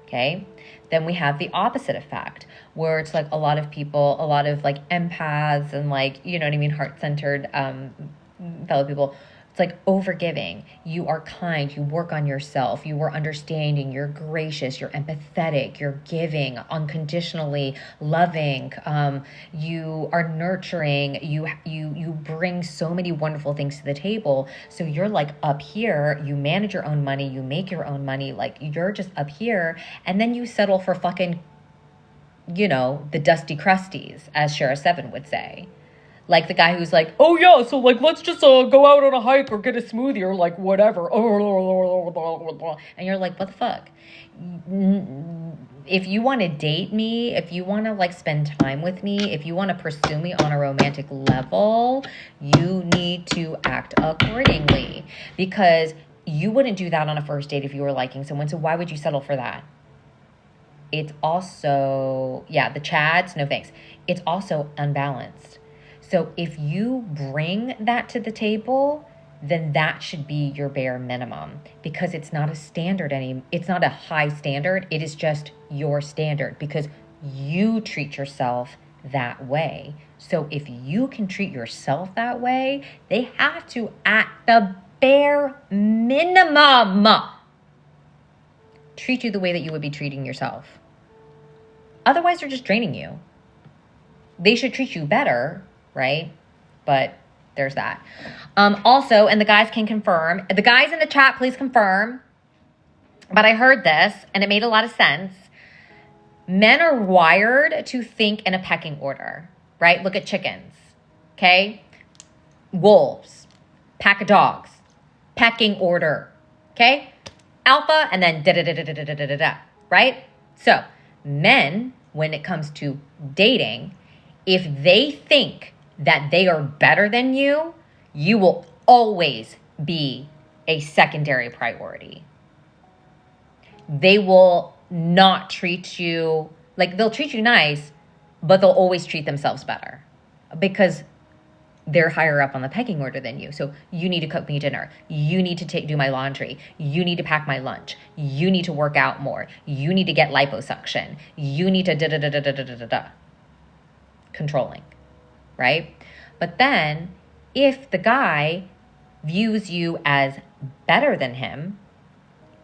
okay? Then we have the opposite effect, where it's like a lot of people, a lot of like empaths and like, you know what I mean, heart-centered fellow people. It's like overgiving. You are kind. You work on yourself. You are understanding. You're gracious. You're empathetic. You're giving, unconditionally loving. You are nurturing. You bring so many wonderful things to the table. So you're like up here. You manage your own money. You make your own money. Like, you're just up here. And then you settle for fucking, you know, the dusty crusties, as Shara Seven would say. Like the guy who's like, oh yeah, so like, let's just go out on a hike or get a smoothie or like whatever. And you're like, what the fuck? If you want to date me, if you want to like spend time with me, if you want to pursue me on a romantic level, you need to act accordingly. Because you wouldn't do that on a first date if you were liking someone. So why would you settle for that? It's also, yeah, the Chads, no thanks. It's also unbalanced. So if you bring that to the table, then that should be your bare minimum, because it's not a standard it's not a high standard. It is just your standard because you treat yourself that way. So if you can treat yourself that way, they have to, at the bare minimum, treat you the way that you would be treating yourself. Otherwise, they're just draining you. They should treat you better, right? But there's that. Also, and the guys can confirm, the guys in the chat, please confirm, but I heard this and it made a lot of sense. Men are wired to think in a pecking order, right? Look at chickens, okay? Wolves, pack of dogs, pecking order, okay? Alpha and then da-da-da-da-da-da-da-da, right? So men, when it comes to dating, if they think that they are better than you, you will always be a secondary priority. They will not treat you, like they'll treat you nice, but they'll always treat themselves better because they're higher up on the pecking order than you. So you need to cook me dinner. You need to do my laundry. You need to pack my lunch. You need to work out more. You need to get liposuction. You need to da-da-da-da-da-da-da-da. Controlling, right? But then if the guy views you as better than him,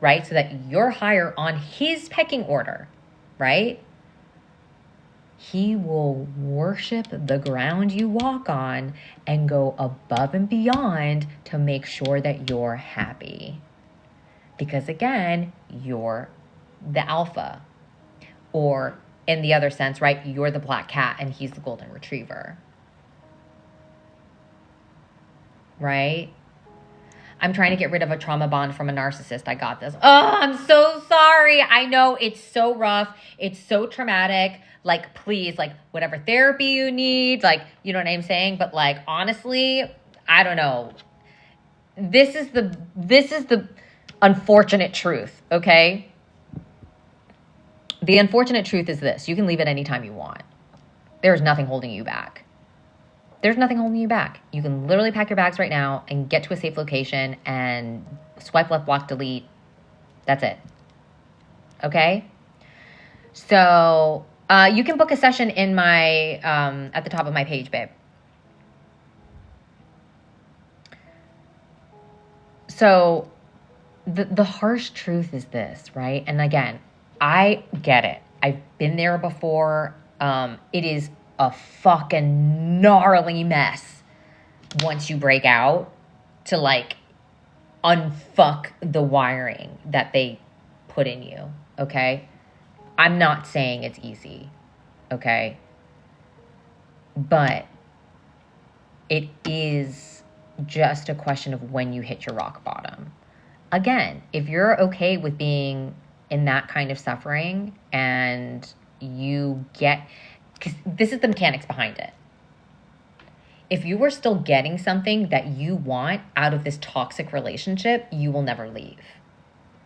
right? So that you're higher on his pecking order, right? He will worship the ground you walk on and go above and beyond to make sure that you're happy. Because again, you're the alpha. Or in the other sense, right? You're the black cat and he's the golden retriever. Right? I'm trying to get rid of a trauma bond from a narcissist. I got this. Oh, I'm so sorry. I know it's so rough. It's so traumatic. Like, please, like, whatever therapy you need, like, you know what I'm saying? But like, honestly, I don't know. This is the unfortunate truth, okay? The unfortunate truth is this. You can leave at any time you want. There's nothing holding you back. There's nothing holding you back. You can literally pack your bags right now and get to a safe location and swipe left, block, delete. That's it. Okay? So you can book a session in my at the top of my page, babe. So the harsh truth is this, right? And again, I get it. I've been there before. It is a fucking gnarly mess once you break out to like unfuck the wiring that they put in you, okay? I'm not saying it's easy, okay? But it is just a question of when you hit your rock bottom. Again, if you're okay with being in that kind of suffering and you get... because this is the mechanics behind it. If you are still getting something that you want out of this toxic relationship, you will never leave.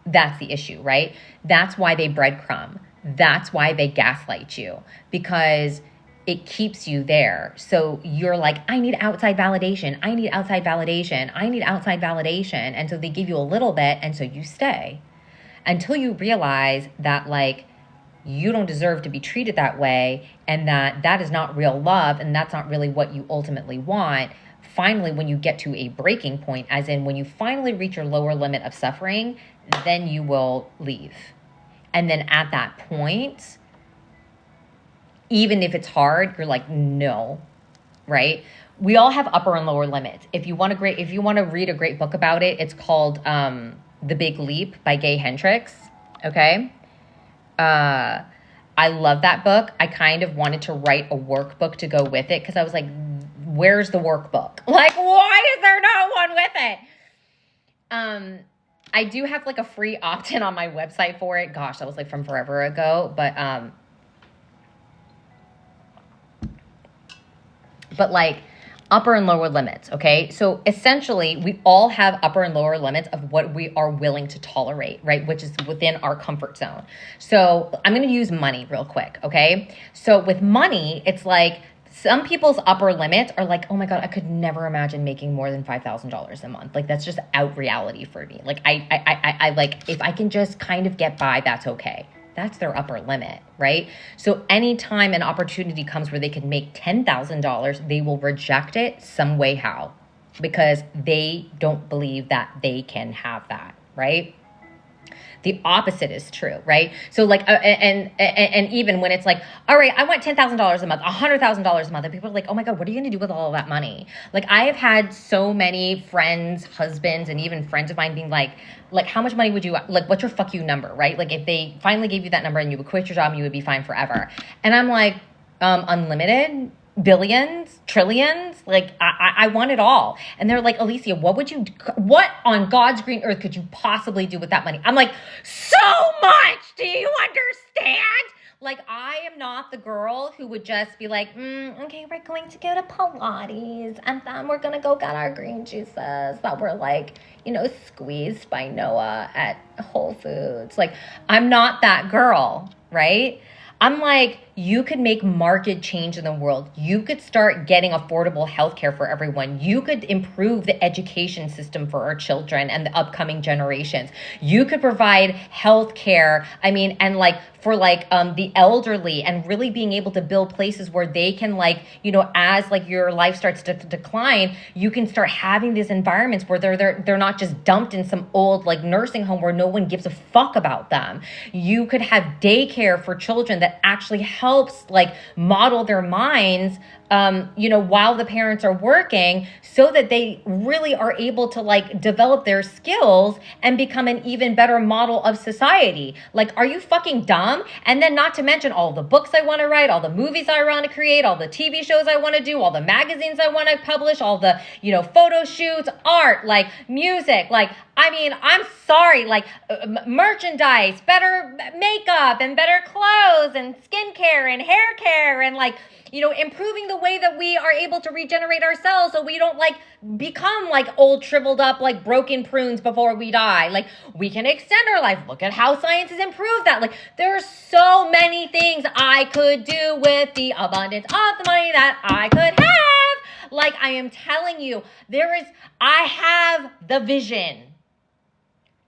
That's the issue, right? That's why they breadcrumb. That's why they gaslight you, because it keeps you there. So you're like, I need outside validation. I need outside validation. I need outside validation. And so they give you a little bit, and so you stay until you realize that, like, you don't deserve to be treated that way, and that is not real love, and that's not really what you ultimately want. Finally, when you get to a breaking point, as in when you finally reach your lower limit of suffering, then you will leave. And then at that point, even if it's hard, you're like, no, right? We all have upper and lower limits. If you want to read a great book about it, it's called The Big Leap by Gay Hendricks. Okay. I love that book. I kind of wanted to write a workbook to go with it because I was like, where's the workbook? Like, why is there not one with it? I do have like a free opt-in on my website for it. Gosh, that was like from forever ago. But like upper and lower limits, okay? So essentially, we all have upper and lower limits of what we are willing to tolerate, right? Which is within our comfort zone. So I'm going to use money real quick, okay? So with money, it's like some people's upper limits are like, oh my God, I could never imagine making more than $5,000 a month. Like, that's just out reality for me. Like, I like, if I can just kind of get by, that's okay. That's their upper limit, right? So anytime an opportunity comes where they can make $10,000, they will reject it some way, how, because they don't believe that they can have that, right? the opposite is true, right? So like, and even when it's like, all right, I want $10,000 a month, $100,000 a month, and people are like, oh my God, what are you going to do with all of that money? Like, I have had so many friends, husbands, and even friends of mine being like, how much money would you, like, what's your fuck you number, right? Like, if they finally gave you that number and you would quit your job and you would be fine forever. And I'm like, unlimited, billions, trillions, like, I want it all. And they're like, Alicia, what on God's green earth could you possibly do with that money? I'm like, so much! Do you understand? Like, I am not the girl who would just be like, okay, we're going to go to Pilates, and then we're going to go get our green juices that were like, squeezed by Noah at Whole Foods. Like, I'm not that girl, right? I'm like, you could make marked change in the world. You could start getting affordable healthcare for everyone. You could improve the education system for our children and the upcoming generations. You could provide healthcare, and for the elderly, and really being able to build places where they can as your life starts to decline, you can start having these environments where they're not just dumped in some old nursing home where no one gives a fuck about them. You could have daycare for children that actually helps model their minds while the parents are working, so that they really are able to develop their skills and become an even better model of society. Like, are you fucking dumb? And then not to mention all the books I want to write, all the movies I want to create, all the TV shows I want to do, all the magazines I want to publish, all the, photo shoots, art, music, I'm sorry, merchandise, better makeup and better clothes and skincare and hair care and improving the way that we are able to regenerate ourselves so we don't become old, shriveled up, broken prunes before we die. We can extend our life. Look at how science has improved that. There are so many things I could do with the abundance of the money that I could have. I am telling you, I have the vision.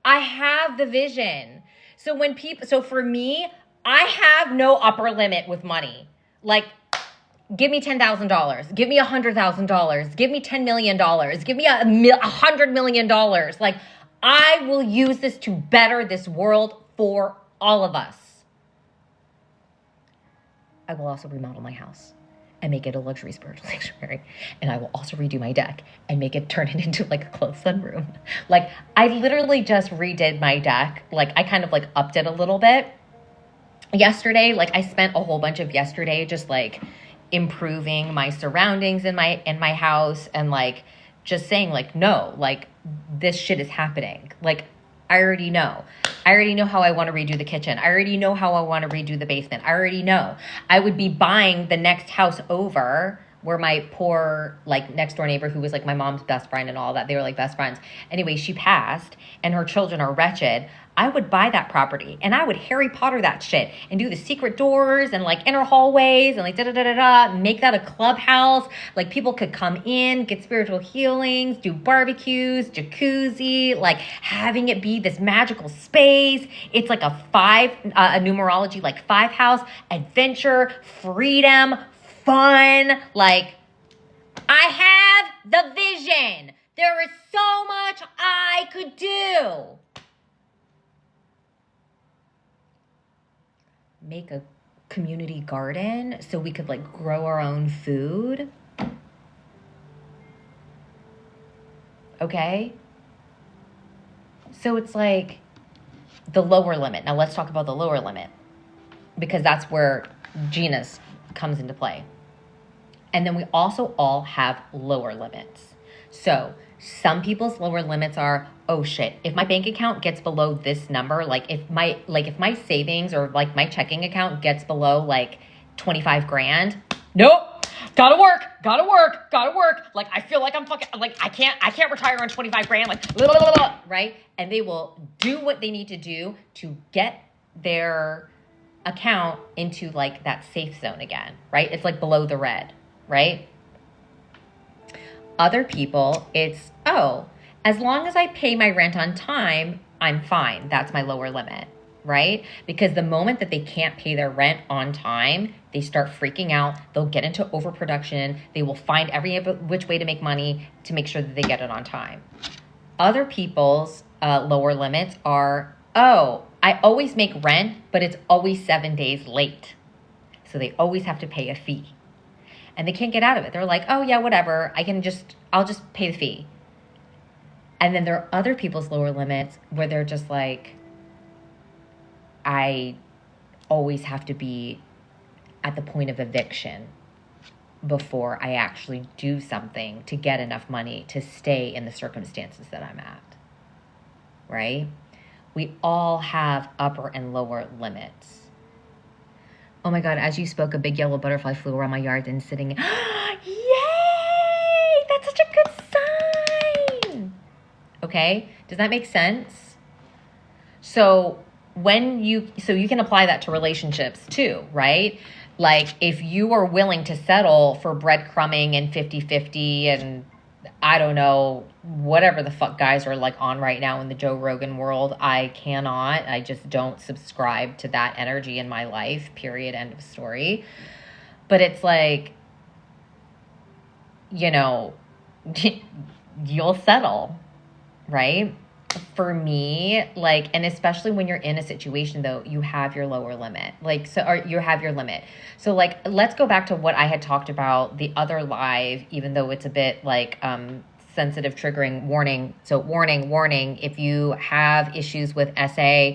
I have the vision. So for me, I have no upper limit with money. Give me $10,000. Give me $100,000. Give me $10 million. Give me $100 million. I will use this to better this world for all of us. I will also remodel my house and make it a luxury spiritual sanctuary. And I will also redo my deck and turn it into a closed sunroom. I literally just redid my deck. I kind of upped it a little bit. Yesterday, I spent a whole bunch of yesterday just improving my surroundings in my house and just saying no, this shit is happening. I already know. I already know how I want to redo the kitchen. I already know how I want to redo the basement. I already know. I would be buying the next house over where my poor next door neighbor, who was my mom's best friend and all that, they were best friends. Anyway, she passed and her children are wretched. I would buy that property and I would Harry Potter that shit and do the secret doors and inner hallways and make that a clubhouse. People could come in, get spiritual healings, do barbecues, jacuzzi, having it be this magical space. It's a numerology 5 house, adventure, freedom, fun. I have the vision. There is so much I could do. Make a community garden so we could grow our own food. Okay? So it's the lower limit. Now let's talk about the lower limit, because that's where Gina's comes into play. And then we also all have lower limits. So some people's lower limits are, oh shit, if my bank account gets below this number, if my savings or my checking account gets below 25 grand, nope, gotta work. I feel like I'm fucking, I can't retire on 25 grand, right? And they will do what they need to do to get their account into that safe zone again, right? It's below the red, right? Other people, it's, as long as I pay my rent on time, I'm fine. That's my lower limit, right? Because the moment that they can't pay their rent on time, they start freaking out. They'll get into overproduction. They will find every which way to make money to make sure that they get it on time. Other people's lower limits are oh, I always make rent, but it's always 7 days late. So they always have to pay a fee. And they can't get out of it. They're like, oh yeah, whatever. I'll just pay the fee. And then there are other people's lower limits where they're just like, I always have to be at the point of eviction before I actually do something to get enough money to stay in the circumstances that I'm at. Right? We all have upper and lower limits. Oh my God, as you spoke, a big yellow butterfly flew around my yard and sitting. Yay! That's such a good sign. Okay? Does that make sense? So you can apply that to relationships too, right? Like if you are willing to settle for breadcrumbing and 50-50 and I don't know, whatever the fuck guys are like on right now in the Joe Rogan world, I just don't subscribe to that energy in my life, period, end of story. But it's like, you know, you'll settle, right? For me, like, and especially when you're in a situation though, you have your lower limit, like, so, or you have your limit. So like, let's go back to what I had talked about the other live, even though it's a bit like, sensitive, triggering, warning. So warning, if you have issues with SA,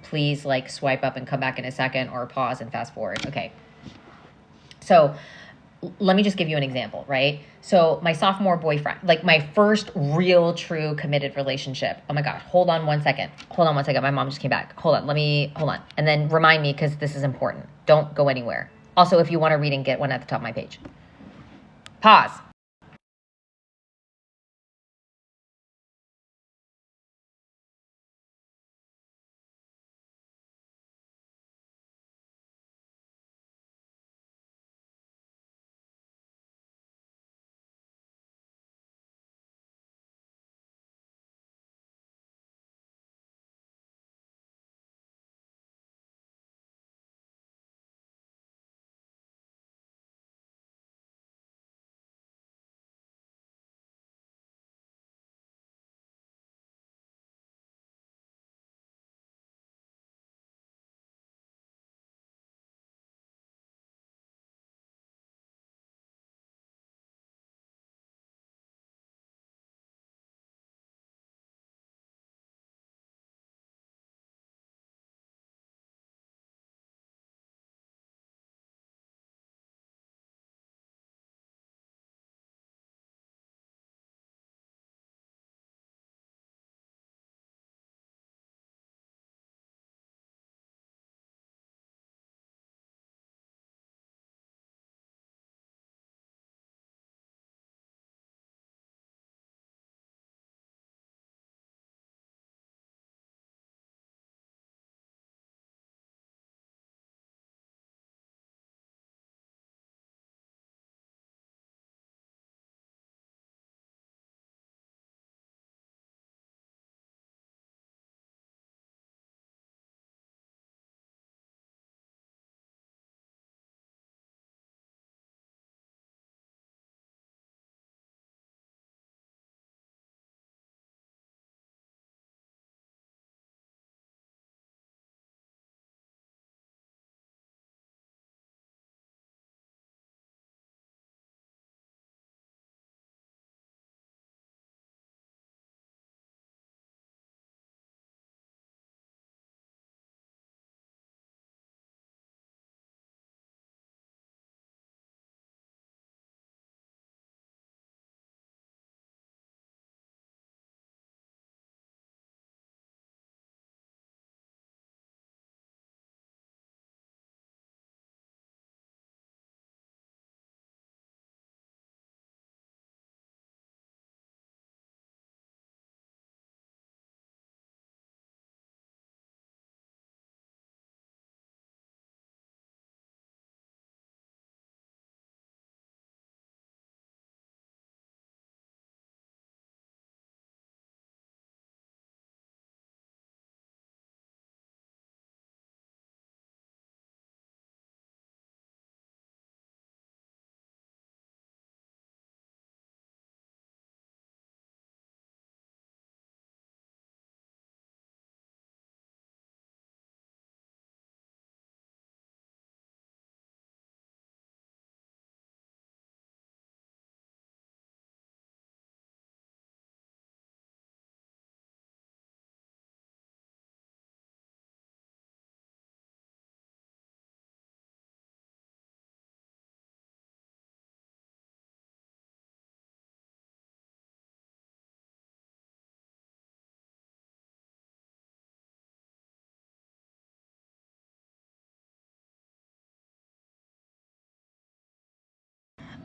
please like swipe up and come back in a second or pause and fast forward. Okay. So let me just give you an example, right? So my sophomore boyfriend, like my first real, true, committed relationship. Oh my God, hold on one second. My mom just came back. Hold on. And then remind me because this is important. Don't go anywhere. Also, if you want to read and get one at the top of my page. Pause.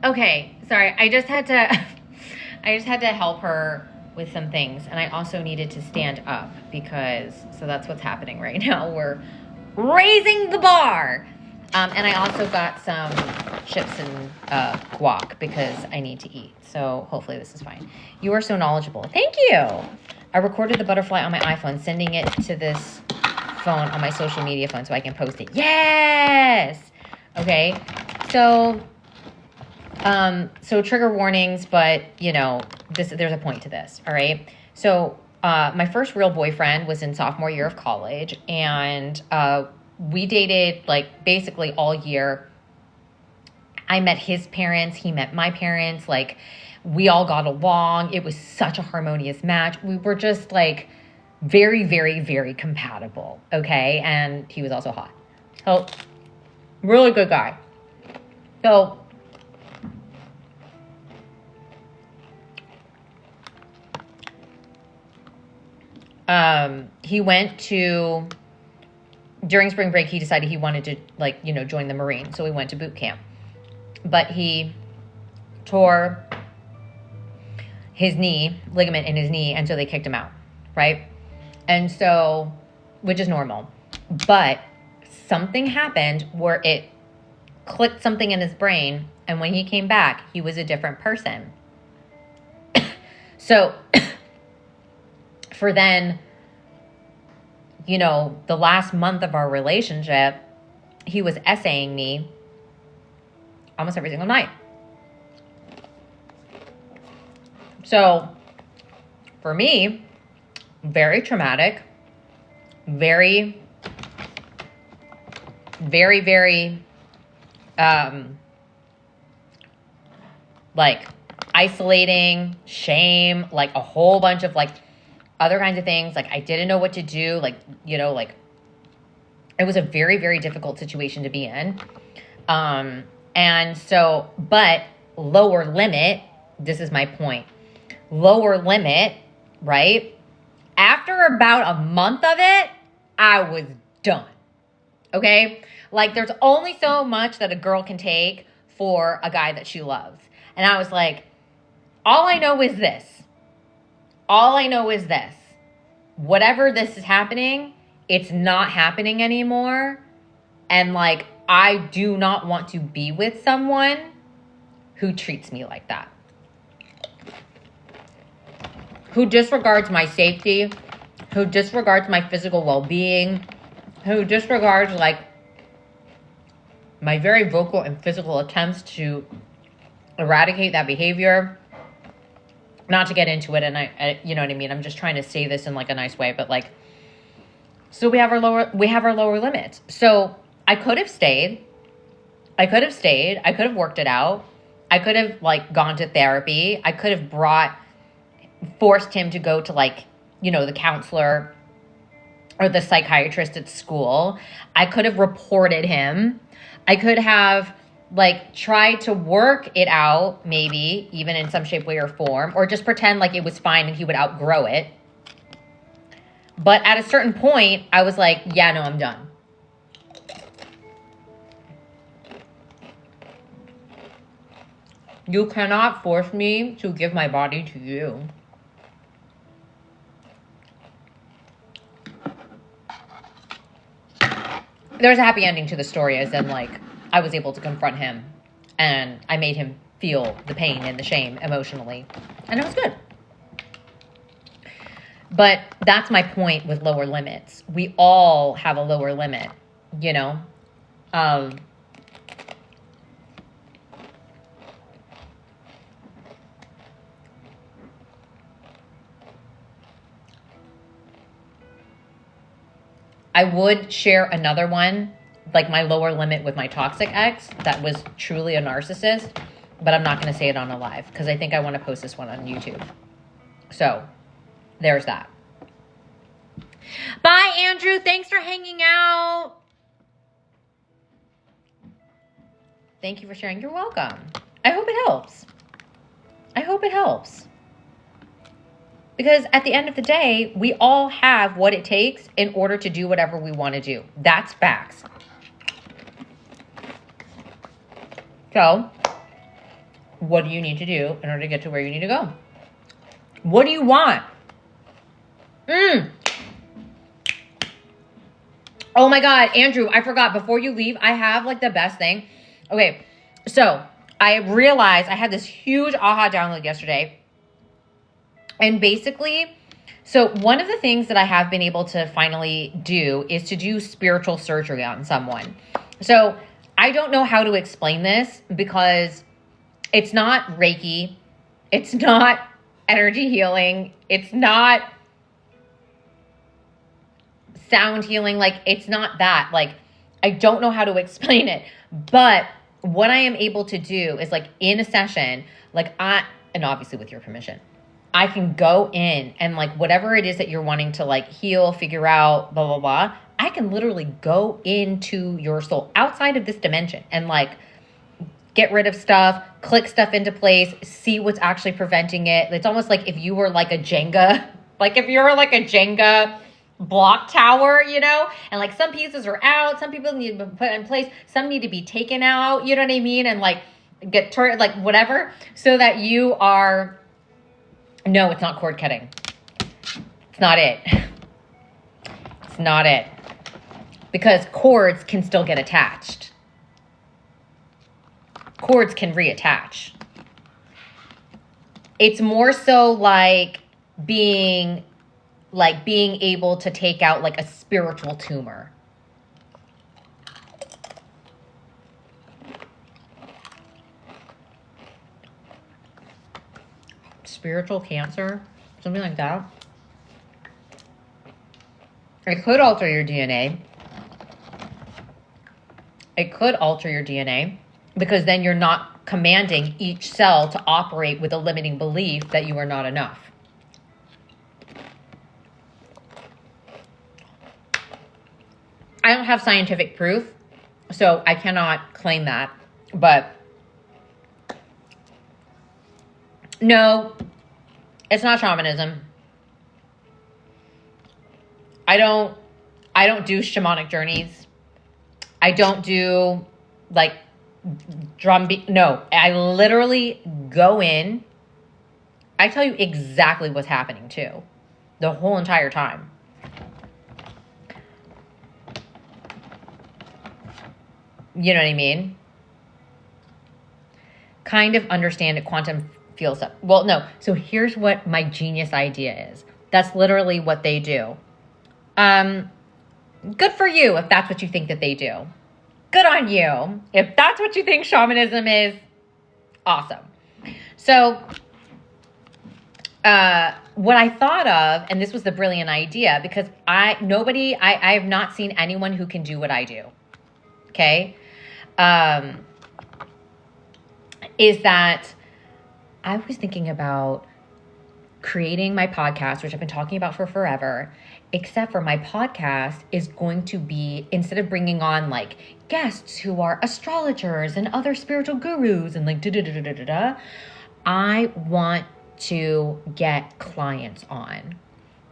Okay, sorry. I just had to help her with some things, and I also needed to stand up because so that's what's happening right now. We're raising the bar. And I also got some chips and guac because I need to eat. So hopefully this is fine. You are so knowledgeable. Thank you. I recorded the butterfly on my iPhone, sending it to this phone on my social media phone so I can post it. Yes. Okay. So trigger warnings, but you know, there's a point to this. All right. So my first real boyfriend was in sophomore year of college, and we dated like basically all year. I met his parents. He met my parents. Like, we all got along. It was such a harmonious match. We were just like very, very, very compatible. Okay. And he was also hot. So really good guy. So he went to, during spring break, he decided he wanted to, like, you know, join the Marines. So we went to boot camp. But he tore his ligament in his knee, and so they kicked him out, right? And so, which is normal. But something happened where it clicked something in his brain, and when he came back, he was a different person. So, for then, you know, the last month of our relationship, he was essaying me almost every single night. So, for me, very traumatic, very, very, very, like, isolating, shame, like a whole bunch of, like, other kinds of things. Like, I didn't know what to do. Like, you know, like, it was a very, very difficult situation to be in. And so, but lower limit, this is my point. Lower limit, right? After about a month of it, I was done. Okay? Like, there's only so much that a girl can take for a guy that she loves. And I was like, all I know is this. All I know is this. Whatever this is happening, it's not happening anymore. And like, I do not want to be with someone who treats me like that. Who disregards my safety, who disregards my physical well-being, who disregards like my very vocal and physical attempts to eradicate that behavior. Not to get into it, and I, you know what I mean? I'm just trying to say this in like a nice way, but like, so we have our lower limits. So I could have stayed. I could have worked it out. I could have like gone to therapy. I could have forced him to go to like, you know, the counselor or the psychiatrist at school. I could have reported him. I could have like try to work it out, maybe even in some shape, way, or form, or just pretend like it was fine and he would outgrow it. But at a certain point, I was like, yeah, no, I'm done. You cannot force me to give my body to you. There's a happy ending to the story, as in like, I was able to confront him and I made him feel the pain and the shame emotionally. And it was good. But that's my point with lower limits. We all have a lower limit, you know? I would share another one, like my lower limit with my toxic ex that was truly a narcissist, but I'm not going to say it on a live because I think I want to post this one on YouTube. So there's that. Bye, Andrew. Thanks for hanging out. Thank you for sharing. You're welcome. I hope it helps. I hope it helps. Because at the end of the day, we all have what it takes in order to do whatever we want to do. That's facts. So, what do you need to do in order to get to where you need to go? What do you want? Oh my God, Andrew, I forgot. Before you leave, I have like the best thing. Okay, so I realized I had this huge aha download yesterday. And basically, so one of the things that I have been able to finally do is to do spiritual surgery on someone. So I don't know how to explain this because it's not Reiki. It's not energy healing. It's not sound healing. Like, it's not that. Like, I don't know how to explain it. But what I am able to do is, like, in a session, like, and obviously with your permission, I can go in and, like, whatever it is that you're wanting to, like, heal, figure out, blah, blah, blah, I can literally go into your soul outside of this dimension and, like, get rid of stuff, click stuff into place, see what's actually preventing it. It's almost like if you were like a Jenga, block tower, you know, and like some pieces are out, some people need to be put in place, some need to be taken out, you know what I mean? And like get turned, like whatever, so that you are, no, it's not cord cutting. It's not it. It's not it. Because cords can still get attached. Cords can reattach. It's more so like being able to take out like a spiritual tumor. Spiritual cancer, something like that. It could alter your DNA. It could alter your DNA because then you're not commanding each cell to operate with a limiting belief that you are not enough. I don't have scientific proof, so I cannot claim that, but no, it's not shamanism. I don't do shamanic journeys. I don't do like drum beat. No, I literally go in. I tell you exactly what's happening too, the whole entire time. You know what I mean? Kind of understand it, quantum field stuff. Well, no. So here's what my genius idea is. That's literally what they do. Good for you if that's what you think that they do. Good on you. If that's what you think shamanism is, awesome. So, what I thought of, and this was the brilliant idea, because I have not seen anyone who can do what I do. Okay. Is that I was thinking about creating my podcast, which I've been talking about for forever, except for my podcast is going to be, instead of bringing on like guests who are astrologers and other spiritual gurus and like I want to get clients on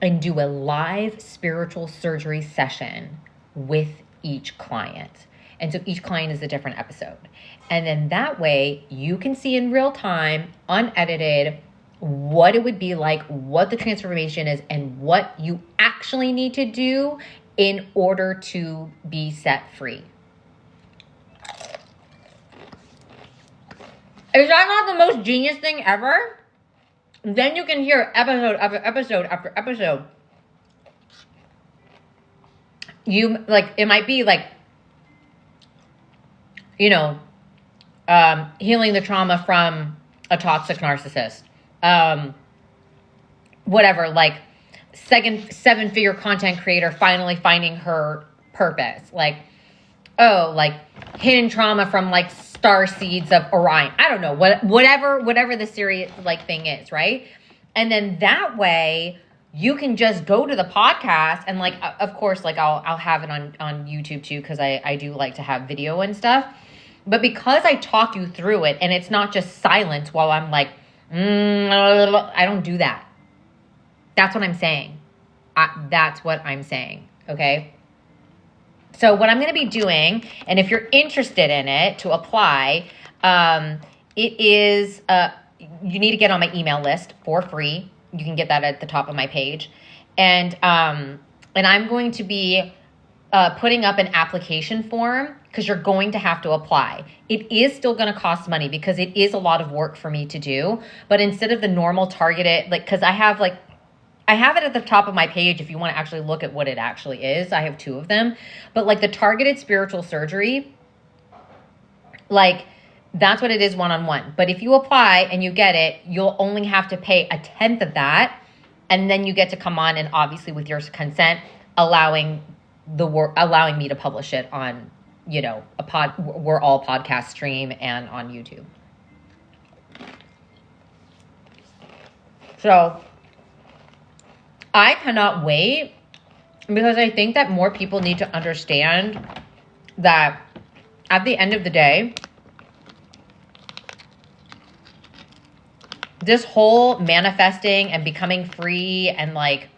and do a live spiritual surgery session with each client. And so each client is a different episode. And then that way you can see in real time, unedited, what it would be like, what the transformation is, and what you actually need to do in order to be set free. Is that not the most genius thing ever? Then you can hear episode after episode after episode. You, like, it might be like, you know, healing the trauma from a toxic narcissist. Whatever, like seven-figure content creator finally finding her purpose. Like, oh, like hidden trauma from like star seeds of Orion. I don't know, whatever the series like thing is, right? And then that way you can just go to the podcast and like, of course, like I'll have it on YouTube too, because I do like to have video and stuff. But because I talk you through it and it's not just silence while I'm like, I don't do that. That's what I'm saying. That's what I'm saying. Okay. So what I'm going to be doing, and if you're interested in it to apply, it is, you need to get on my email list for free. You can get that at the top of my page. And I'm going to be putting up an application form because you're going to have to apply. It is still going to cost money because it is a lot of work for me to do. But instead of the normal targeted, like, because I have it at the top of my page if you want to actually look at what it actually is. I have 2 of them. But like the targeted spiritual surgery, like that's what it is one-on-one. But if you apply and you get it, you'll only have to pay 1/10 of that. And then you get to come on and obviously with your consent, allowing me to publish it on, you know, we're all podcast stream and on YouTube. So I cannot wait because I think that more people need to understand that at the end of the day, this whole manifesting and becoming free and like,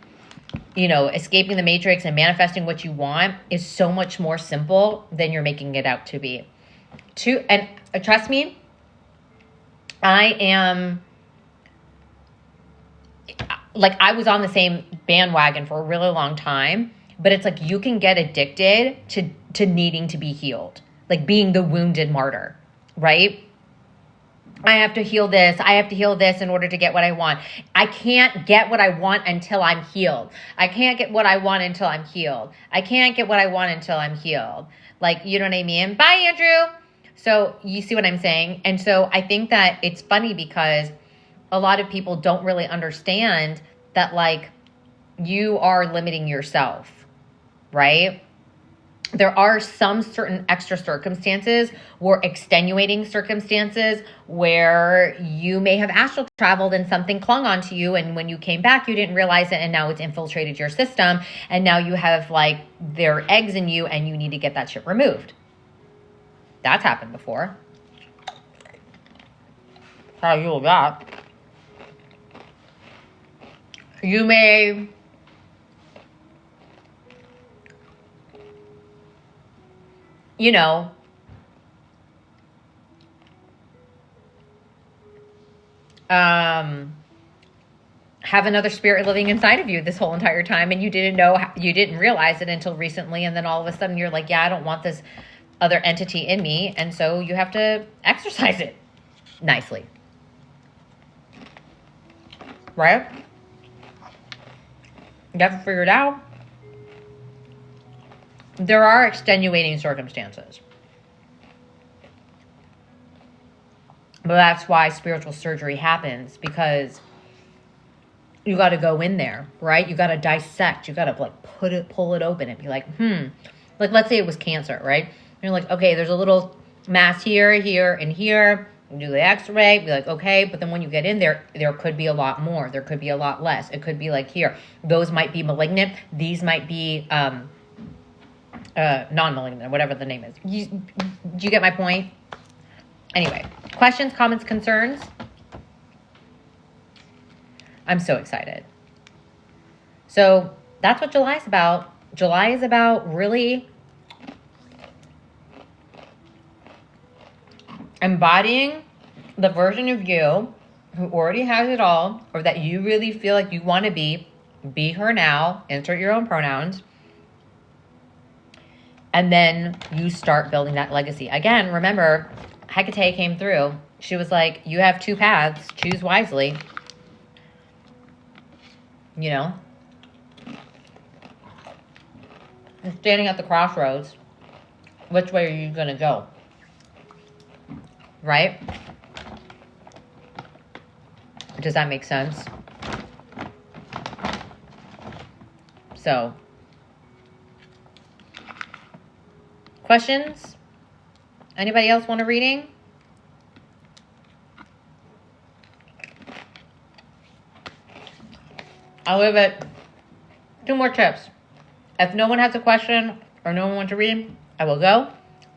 you know, escaping the matrix and manifesting what you want is so much more simple than you're making it out to be. And trust me, I was on the same bandwagon for a really long time, but it's like you can get addicted to needing to be healed, like being the wounded martyr, right? I have to heal this. I have to heal this in order to get what I want. I can't get what I want until I'm healed. I can't get what I want until I'm healed. I can't get what I want until I'm healed. Like, you know what I mean? Bye, Andrew. So you see what I'm saying? And so I think that it's funny because a lot of people don't really understand that, like, you are limiting yourself, right? There are some certain extra circumstances or extenuating circumstances where you may have astral traveled and something clung onto you. And when you came back, you didn't realize it. And now it's infiltrated your system. And now you have like their eggs in you and you need to get that shit removed. That's happened before. How you will that? You may you know, have another spirit living inside of you this whole entire time, and you didn't realize it until recently, and then all of a sudden you're like, yeah, I don't want this other entity in me, and so you have to exercise it nicely, right? You have to figure it out. There are extenuating circumstances. But that's why spiritual surgery happens, because you got to go in there, right? You got to dissect. You got to like pull it open and be like, like let's say it was cancer, right? And you're like, okay, there's a little mass here, here, and here. You do the x-ray, be like, okay, but then when you get in there, there could be a lot more. There could be a lot less. It could be like here. Those might be malignant. These might be non-malignant, whatever the name is. Do you get my point? Anyway, questions, comments, concerns? I'm so excited. So that's what July is about. July is about really embodying the version of you who already has it all, or that you really feel like you want to be her now, insert your own pronouns. And then you start building that legacy. Again, remember, Hecate came through. She was like, you have 2 paths. Choose wisely. You know? You're standing at the crossroads. Which way are you going to go? Right? Does that make sense? So, questions? Anybody else want a reading? I'll give it 2 more tips. If no one has a question or no one wants to read, I will go.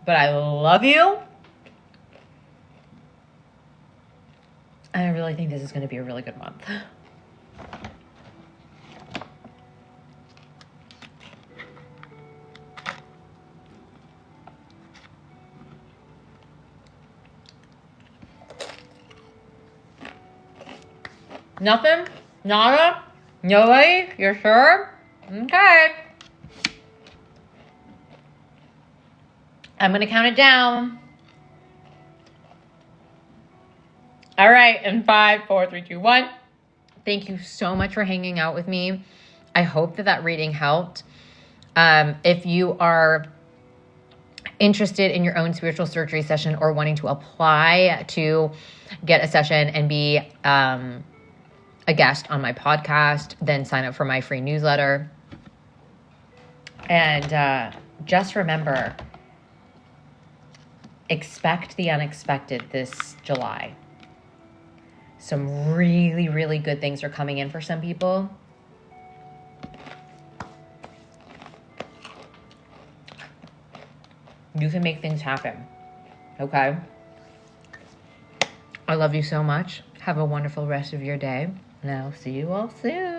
But I love you. I really think this is going to be a really good month. Nothing? Nada? Nobody? You're sure? Okay. I'm going to count it down. All right. In 5, 4, 3, 2, 1. Thank you so much for hanging out with me. I hope that reading helped. If you are interested in your own spiritual surgery session or wanting to apply to get a session and be a guest on my podcast, then sign up for my free newsletter. And just remember, expect the unexpected this July. Some really, really good things are coming in for some people. You can make things happen. Okay? I love you so much. Have a wonderful rest of your day. And I'll see you all soon.